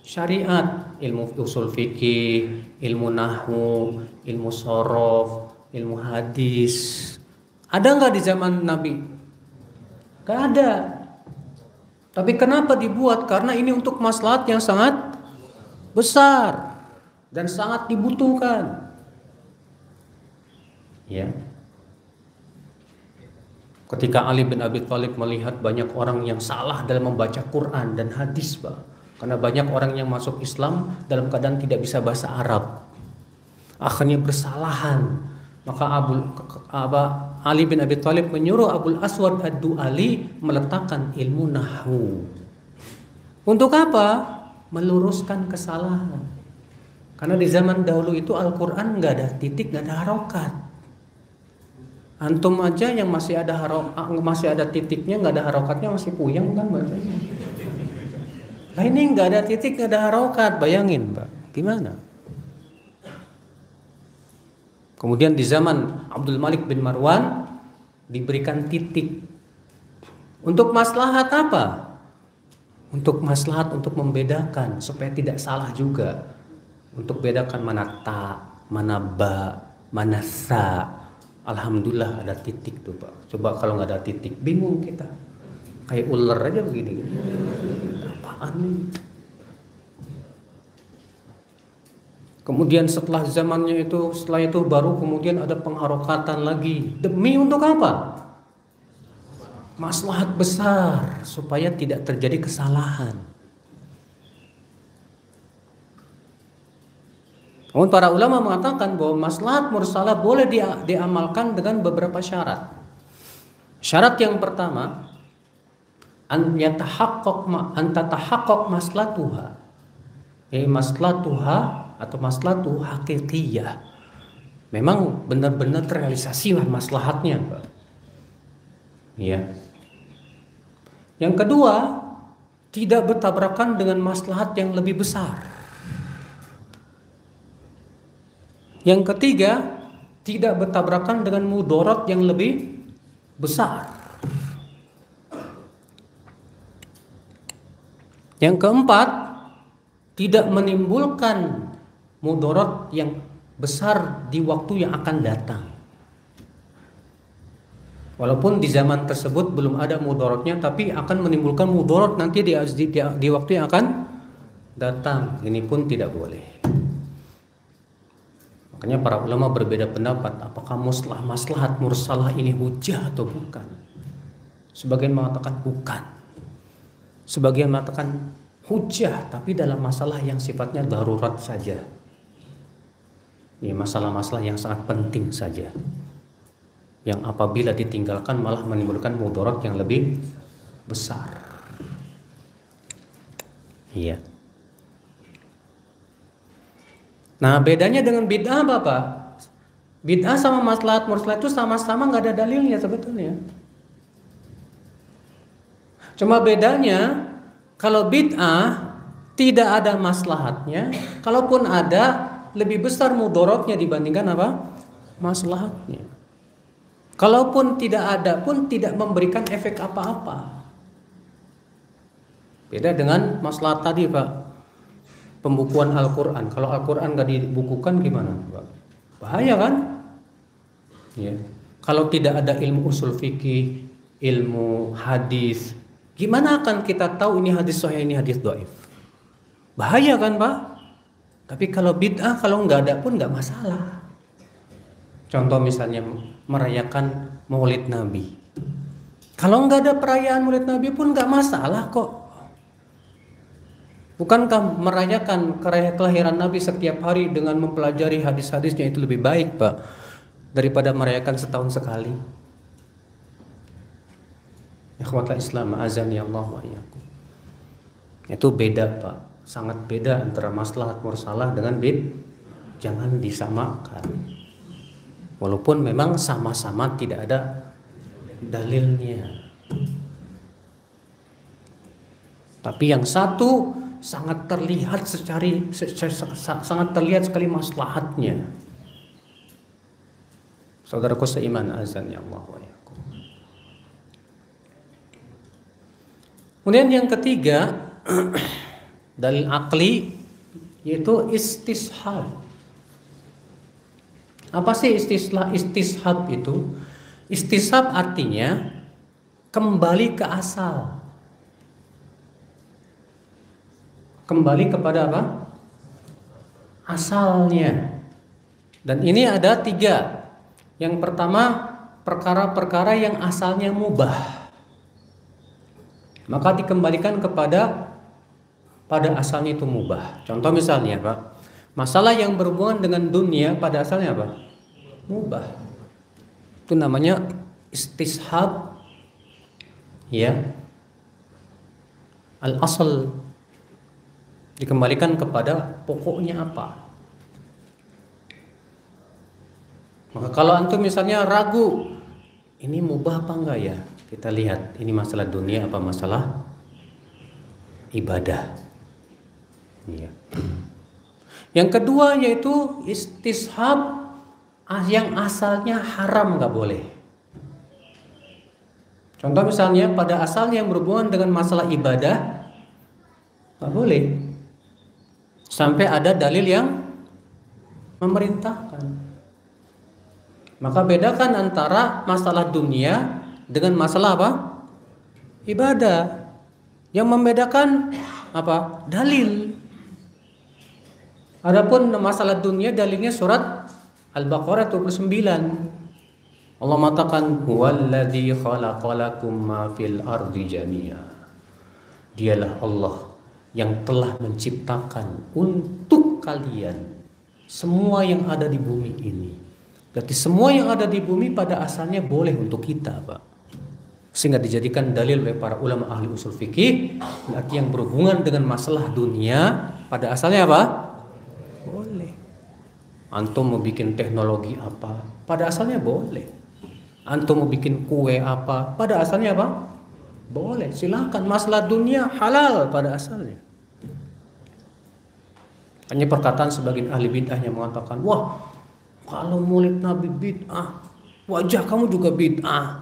syariat, ilmu usul fikih, ilmu nahwu, ilmu shorof, ilmu hadis. Ada nggak di zaman Nabi? Gak ada. Tapi kenapa dibuat? Karena ini untuk maslahat yang sangat besar dan sangat dibutuhkan. Ya. Ketika Ali bin Abi Thalib melihat banyak orang yang salah dalam membaca Quran dan hadis, Pak. Karena banyak orang yang masuk Islam dalam keadaan tidak bisa bahasa Arab. Akhirnya bersalahan. Maka Ali bin Abi Thalib menyuruh Abul Aswad Ad-Du'ali meletakkan ilmu nahwu. Untuk apa? Meluruskan kesalahan. Karena di zaman dahulu itu Al-Quran nggak ada titik, nggak ada harokat. Antum aja yang masih ada titiknya, nggak ada harokatnya masih puyeng kan bacanya. Nah ini nggak ada titik, nggak ada harokat, bayangin Pak, gimana? Kemudian di zaman Abdul Malik bin Marwan diberikan titik. Untuk maslahat apa? Untuk maslahat untuk membedakan supaya tidak salah juga. Untuk bedakan mana ta, mana ba, mana sa. Alhamdulillah ada titik tuh Pak. Coba kalau nggak ada titik bingung kita. Kayak ular aja begini. Apaan nih? Kemudian setelah itu baru kemudian ada pengharokatan lagi. Demi untuk apa? Maslahat besar supaya tidak terjadi kesalahan. Namun para ulama mengatakan bahwa maslahat mursalah boleh diamalkan dengan beberapa syarat. Syarat yang pertama, an tatahaqqaq maslatuha. Maslatuha atau maslatu haqiqiyah. Memang benar-benar terrealisasi lah maslahatnya, Pak. Ya. Yang kedua, tidak bertabrakan dengan maslahat yang lebih besar. Yang ketiga, tidak bertabrakan dengan mudarat yang lebih besar. Yang keempat, tidak menimbulkan mudarat yang besar di waktu yang akan datang. Walaupun di zaman tersebut belum ada mudaratnya, tapi akan menimbulkan mudarat nanti di waktu yang akan datang. Ini pun tidak boleh. Makanya para ulama berbeda pendapat apakah maslahat mursalah ini hujah atau bukan. Sebagian mengatakan bukan. Sebagian mengatakan hujah tapi dalam masalah yang sifatnya darurat saja. Ini masalah-masalah yang sangat penting saja. Yang apabila ditinggalkan malah menimbulkan mudarat yang lebih besar. Iya. Nah bedanya dengan bid'ah apa Pak? Bid'ah sama maslahat mursalah itu sama-sama nggak ada dalilnya sebetulnya. Cuma bedanya kalau bid'ah tidak ada maslahatnya, kalaupun ada lebih besar mudaratnya dibandingkan apa? Maslahatnya. Kalaupun tidak ada pun tidak memberikan efek apa-apa. Beda dengan maslahat tadi Pak. Pembukuan Al-Quran. Kalau Al-Quran nggak dibukukan gimana, Pak? Bahaya kan? Ya. Kalau tidak ada ilmu usul fikih, ilmu hadis, gimana akan kita tahu ini hadis sahih, ini hadis dhaif? Bahaya kan, Pak? Tapi kalau bid'ah, kalau nggak ada pun nggak masalah. Contoh misalnya merayakan Maulid Nabi. Kalau nggak ada perayaan Maulid Nabi pun nggak masalah kok. Bukankah merayakan kelahiran Nabi setiap hari dengan mempelajari hadis-hadisnya itu lebih baik, Pak, daripada merayakan setahun sekali? Ikhwatal Islam, azani Allah wa iyyakum. Itu beda, Pak. Sangat beda antara maslahat mursalah dengan bid. Jangan disamakan. Walaupun memang sama-sama tidak ada dalilnya. Tapi yang satu sangat terlihat sangat terlihat sekali maslahatnya. Saudaraku seiman, azan ya Allah wa iyyakum. Kemudian yang ketiga, dalil akli, yaitu istishab. Apa sih istishab itu? Istishab artinya kembali ke asal. Kembali kepada apa? Asalnya. Dan ini ada 3. Yang pertama, perkara-perkara yang asalnya mubah, maka dikembalikan pada asalnya itu mubah. Contoh misalnya, Pak, masalah yang berhubungan dengan dunia pada asalnya apa? Mubah. Itu namanya istishab, ya. Al-asal, dikembalikan kepada pokoknya apa. Maka kalau antum misalnya ragu, ini mubah apa enggak ya? Kita lihat, ini masalah dunia apa masalah ibadah. Ya. Yang kedua yaitu istishab yang asalnya haram, nggak boleh. Contoh misalnya pada asalnya yang berhubungan dengan masalah ibadah, nggak boleh sampai ada dalil yang memerintahkan. Maka bedakan antara masalah dunia dengan masalah apa? Ibadah. Yang membedakan apa? Dalil. Adapun masalah dunia dalilnya surat Al-Baqarah 29. Allah mengatakan huwallazi khalaqalakum ma fil ardi jami'a. Dialah Allah yang telah menciptakan untuk kalian semua yang ada di bumi ini. Berarti semua yang ada di bumi pada asalnya boleh untuk kita, Pak. Sehingga dijadikan dalil oleh para ulama ahli usul fikih, berarti yang berhubungan dengan masalah dunia pada asalnya apa? Boleh. Antum mau bikin teknologi apa? Pada asalnya boleh. Antum mau bikin kue apa? Pada asalnya apa? Boleh, silakan. Masalah dunia halal pada asalnya. Hanya perkataan sebagian ahli bid'ah yang mengatakan, wah, kalau Maulid Nabi bid'ah, wajah kamu juga bid'ah.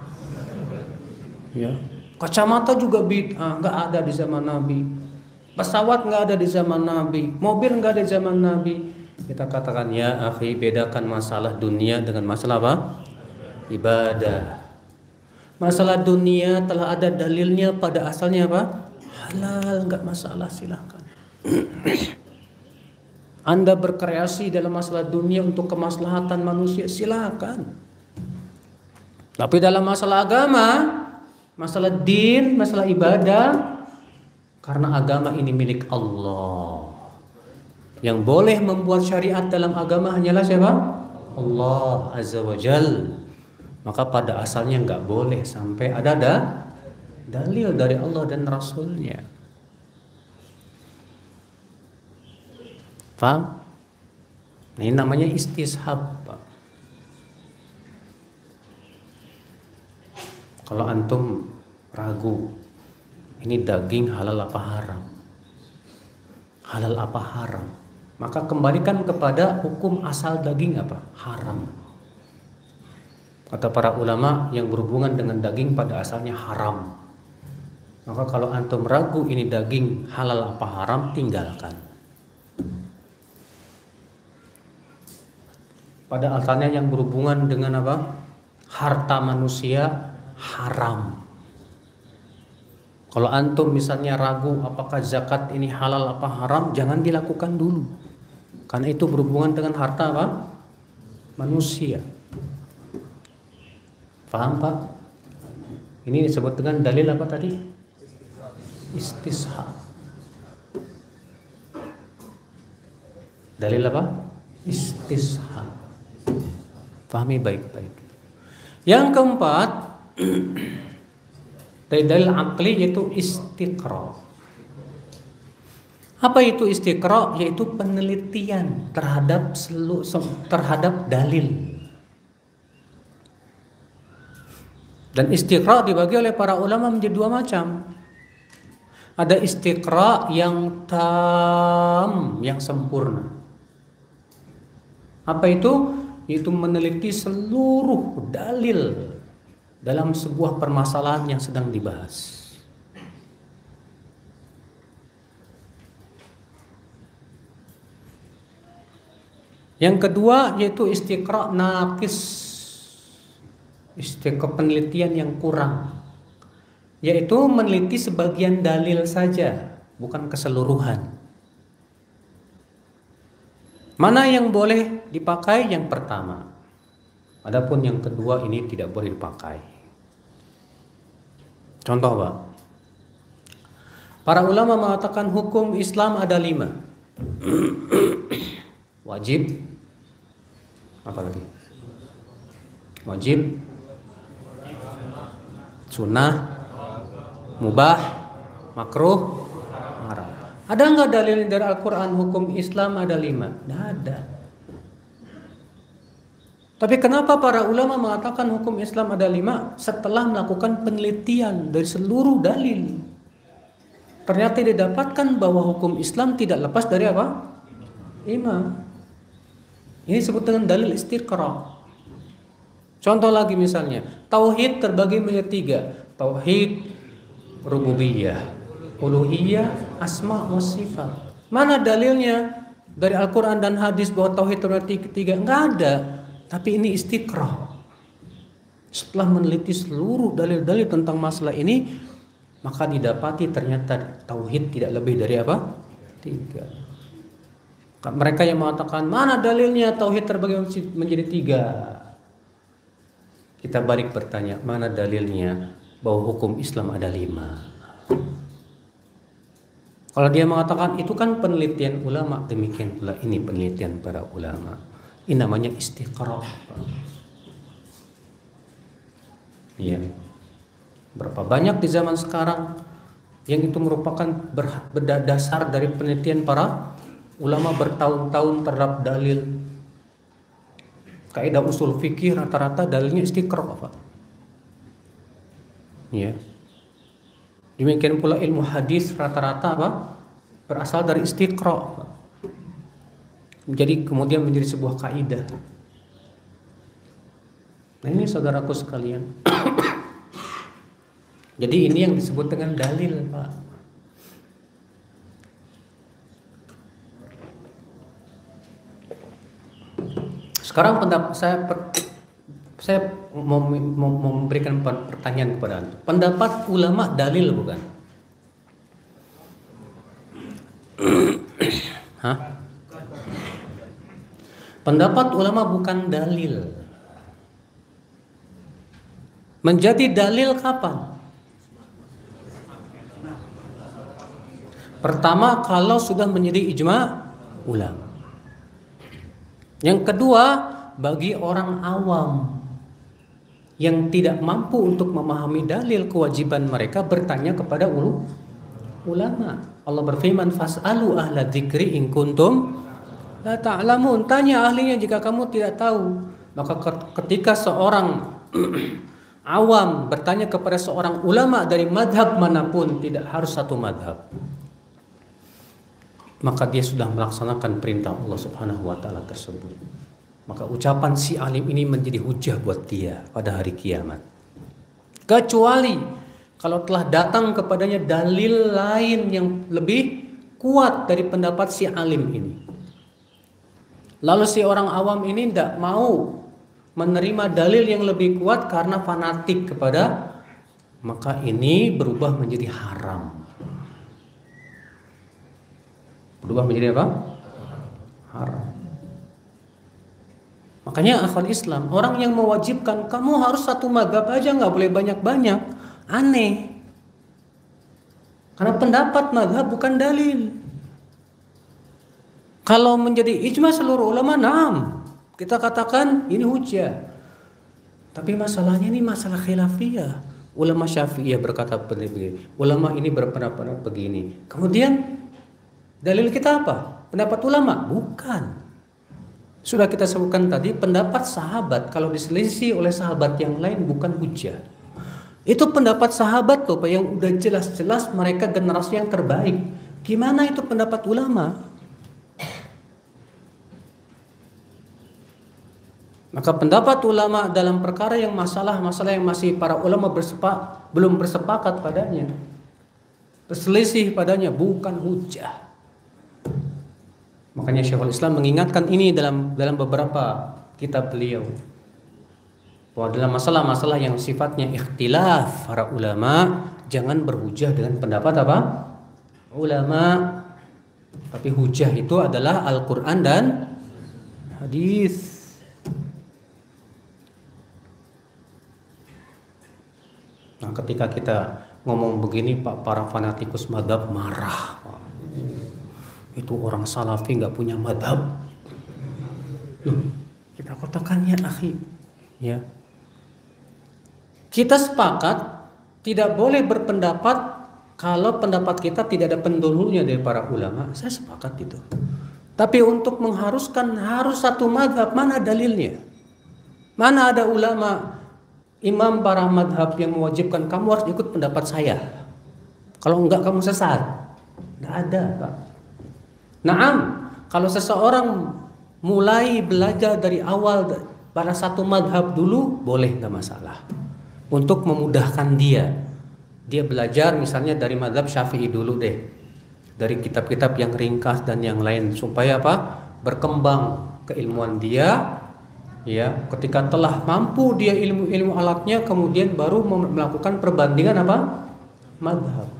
Ya, kacamata juga bid'ah, nggak ada di zaman Nabi. Pesawat nggak ada di zaman Nabi, mobil nggak ada di zaman Nabi. Kita katakan, ya akhi, bedakan masalah dunia dengan masalah apa? Ibadah. Masalah dunia telah ada dalilnya pada asalnya apa? Halal, nggak masalah, silakan. Anda berkreasi dalam masalah dunia untuk kemaslahatan manusia, silakan. Tapi dalam masalah agama, masalah din, masalah ibadah, karena agama ini milik Allah. Yang boleh membuat syariat dalam agama hanyalah siapa? Allah Azza wa Jal. Maka pada asalnya nggak boleh sampai ada dalil dari Allah dan Rasulnya. Paham? Nah, ini namanya istishab, Pak. Kalau antum ragu, ini daging halal apa haram? Halal apa haram? Maka kembalikan kepada hukum asal daging apa? Haram. Kata para ulama, yang berhubungan dengan daging pada asalnya haram. Maka kalau antum ragu ini daging halal apa haram, tinggalkan. Pada asalnya yang berhubungan dengan apa? Harta manusia haram. Kalau antum misalnya ragu apakah zakat ini halal apa haram, jangan dilakukan dulu. Karena itu berhubungan dengan harta apa? Manusia. Paham Pak? Ini disebut dengan dalil apa tadi? Istishab. Dalil apa? Istishab. Pahami baik-baik. Yang keempat, dari dalil akli yaitu istiqra. Apa itu istiqra? Yaitu penelitian terhadap dalil. Dan istiqra dibagi oleh para ulama menjadi dua macam. Ada istiqra yang tam, yang sempurna. Apa itu? Yaitu meneliti seluruh dalil dalam sebuah permasalahan yang sedang dibahas. Yang kedua yaitu istiqra naqis. Istiqra penelitian yang kurang, yaitu meneliti sebagian dalil saja, bukan keseluruhan. Mana yang boleh dipakai? Yang pertama. Adapun yang kedua ini tidak boleh dipakai. Contoh Pak, para ulama mengatakan hukum Islam ada 5. Wajib, apa lagi? Wajib, sunnah, mubah, makruh, haram. Ada nggak dalil dari Al-Quran hukum Islam ada 5? Nggak ada. Tapi kenapa para ulama mengatakan hukum Islam ada 5 setelah melakukan penelitian dari seluruh dalil? Ternyata didapatkan bahwa hukum Islam tidak lepas dari apa? 5. Ini disebut dengan dalil istiqra. Contoh lagi misalnya, tauhid terbagi menjadi 3. Tauhid rububiyah, uluhiyah, asma wa sifat. Mana dalilnya dari Al-Quran dan hadis bahwa tauhid terbagi 3? Enggak ada. Tapi ini istiqra. Setelah meneliti seluruh dalil-dalil tentang masalah ini, maka didapati ternyata tauhid tidak lebih dari apa? 3. Mereka yang mengatakan mana dalilnya tauhid terbagi menjadi 3? Kita balik bertanya, mana dalilnya bahwa hukum Islam ada 5? Kalau dia mengatakan itu kan penelitian ulama, demikian pula ini penelitian para ulama. Ini namanya istiqra. Iya. Berapa banyak di zaman sekarang yang itu merupakan berdasar dari penelitian para ulama bertahun-tahun terhadap dalil. Kaidah usul fikih rata-rata dalilnya istiqra, Pak. Ya. Demikian pula ilmu hadis rata-rata apa? Berasal dari istiqra, Pak. Jadi kemudian menjadi sebuah kaidah. Nah ini saudaraku sekalian. Jadi ini yang disebut dengan dalil, Pak. Sekarang saya mau memberikan pertanyaan kepada Anda. Pendapat ulama dalil bukan? Hah? Pendapat ulama bukan dalil. Menjadi dalil kapan? Pertama, kalau sudah menjadi ijma ulama. Yang kedua, bagi orang awam yang tidak mampu untuk memahami dalil, kewajiban mereka bertanya kepada ulama. Allah berfirman, fas'alu ahla dzikri in kuntum la ta'lamun. Tanya ahlinya jika kamu tidak tahu. Maka ketika seorang awam bertanya kepada seorang ulama dari madhab manapun, tidak harus satu madhab, maka dia sudah melaksanakan perintah Allah Subhanahu wa taala tersebut. Maka ucapan si alim ini menjadi hujah buat dia pada hari kiamat. Kecuali kalau telah datang kepadanya dalil lain yang lebih kuat dari pendapat si alim ini. Lalu si orang awam ini tidak mau menerima dalil yang lebih kuat karena fanatik kepada, maka ini berubah menjadi haram. Berubah menjadi apa? Haram. Makanya akhwal Islam, orang yang mewajibkan kamu harus satu mazhab aja, nggak boleh banyak-banyak, aneh. Karena pendapat mazhab bukan dalil. Kalau menjadi ijma seluruh ulama, naam, kita katakan ini hujjah. Tapi masalahnya ini masalah khilafiyah. Ulama Syafi'iyah berkata begini, ulama ini berpendapat begini. Kemudian dalil kita apa? Pendapat ulama? Bukan. Sudah kita sebutkan tadi, pendapat sahabat kalau diselisih oleh sahabat yang lain bukan hujjah. Itu pendapat sahabat tuh Pak, yang udah jelas-jelas mereka generasi yang terbaik. Gimana itu pendapat ulama? Maka pendapat ulama dalam perkara yang masalah-masalah yang masih para ulama belum bersepakat padanya, berselisih padanya, bukan hujjah. Makanya Syekhul Islam mengingatkan ini dalam beberapa kitab beliau, bahwa dalam masalah-masalah yang sifatnya ikhtilaf para ulama, jangan berhujjah dengan pendapat apa? Ulama. Tapi hujjah itu adalah Al-Quran dan hadis. Nah, ketika kita ngomong begini, Pak, para fanatikus madhab marah. Itu orang salafi nggak punya madhab. Kita katakan ya akhi, ya. Kita sepakat tidak boleh berpendapat kalau pendapat kita tidak ada pendahulunya dari para ulama. Saya sepakat itu. Tapi untuk mengharuskan harus satu madhab, mana dalilnya? Mana ada ulama imam para madhab yang mewajibkan kamu harus ikut pendapat saya, kalau enggak kamu sesat? Enggak ada, Pak. Naam, kalau seseorang mulai belajar dari awal pada satu madhab dulu, boleh, enggak masalah. Untuk memudahkan dia belajar misalnya dari madhab Syafi'i dulu deh, dari kitab-kitab yang ringkas dan yang lain, supaya apa? Berkembang keilmuan dia. Ya, ketika telah mampu dia ilmu alatnya, kemudian baru melakukan perbandingan apa? Madhab.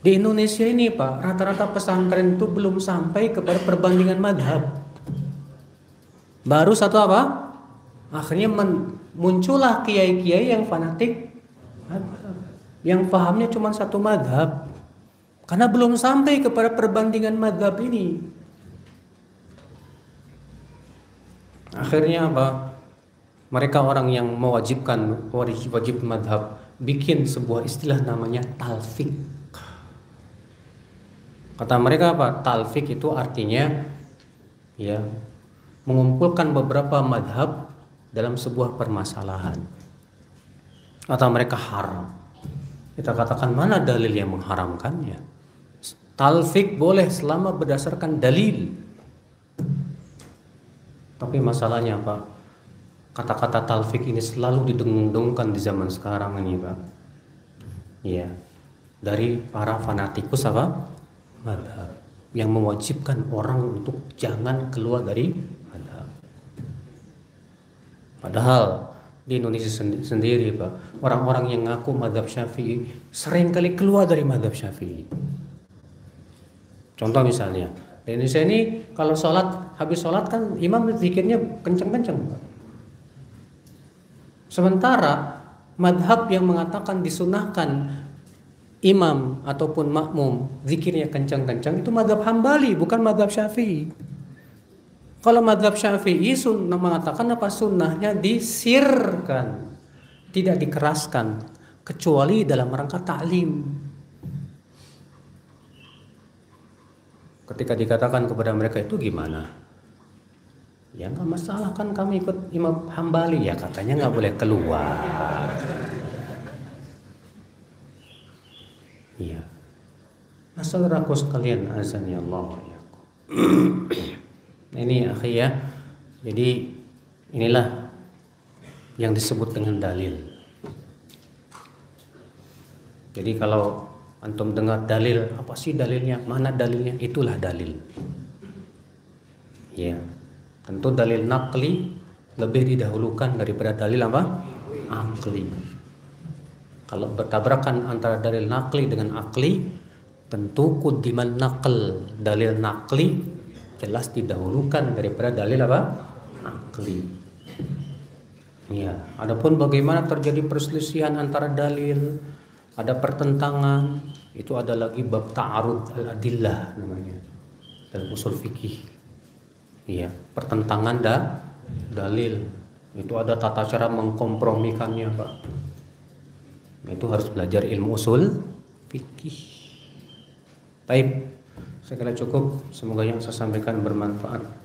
Di Indonesia ini Pak, rata-rata pesantren itu belum sampai kepada perbandingan madhab. Baru satu apa? Akhirnya muncullah kiai-kiai yang fanatik madhab, yang pahamnya cuma satu madhab, karena belum sampai kepada perbandingan madhab ini. Akhirnya apa? Mereka orang yang mewajibkan wajib madhab bikin sebuah istilah namanya talfik. Kata mereka apa? Talfik itu artinya ya mengumpulkan beberapa madhab dalam sebuah permasalahan. Kata mereka haram. Kita katakan mana dalil yang mengharamkannya? Talfik boleh selama berdasarkan dalil. Tapi masalahnya Pak, kata-kata talfik ini selalu didengung-dengungkan di zaman sekarang ini Pak. Iya, dari para fanatikus apa? Madhab, yang mewajibkan orang untuk jangan keluar dari madhab. Padahal di Indonesia sendiri Pak, orang-orang yang ngaku madhab Syafi'i sering kali keluar dari madhab Syafi'i. Contoh misalnya, di Indonesia ini kalau habis sholat kan imam zikirnya kenceng-kenceng. Sementara madhab yang mengatakan disunahkan imam ataupun makmum zikirnya kenceng-kenceng itu madhab Hambali, bukan madhab Syafi'i. Kalau madhab Syafi'i mengatakan apa? Sunnahnya disirkan, tidak dikeraskan, kecuali dalam rangka ta'lim. Ketika dikatakan kepada mereka itu gimana? Ya nggak masalah kan kami ikut Imam Hambali, ya katanya nggak boleh keluar. Iya. Saudaraku sekalian, azani Allah. Ini akhi ya. Jadi inilah yang disebut dengan dalil. Jadi kalau antum dengar dalil, apa sih dalilnya? Mana dalilnya? Itulah dalil. Ya, tentu dalil naqli lebih didahulukan daripada dalil apa? Akli. Kalau bertabrakan antara dalil naqli dengan akli, tentu quddiman naql, dalil naqli jelas didahulukan daripada dalil apa? akli. Ya, adapun bagaimana terjadi perselisihan antara dalil, ada pertentangan, itu ada lagi bab ta'arud al-adillah namanya dalam usul fikih. Iya, pertentangan dalil. Itu ada tata cara mengkompromikannya, Pak. Itu harus belajar ilmu usul fikih. Baik, saya kira cukup. Semoga yang saya sampaikan bermanfaat.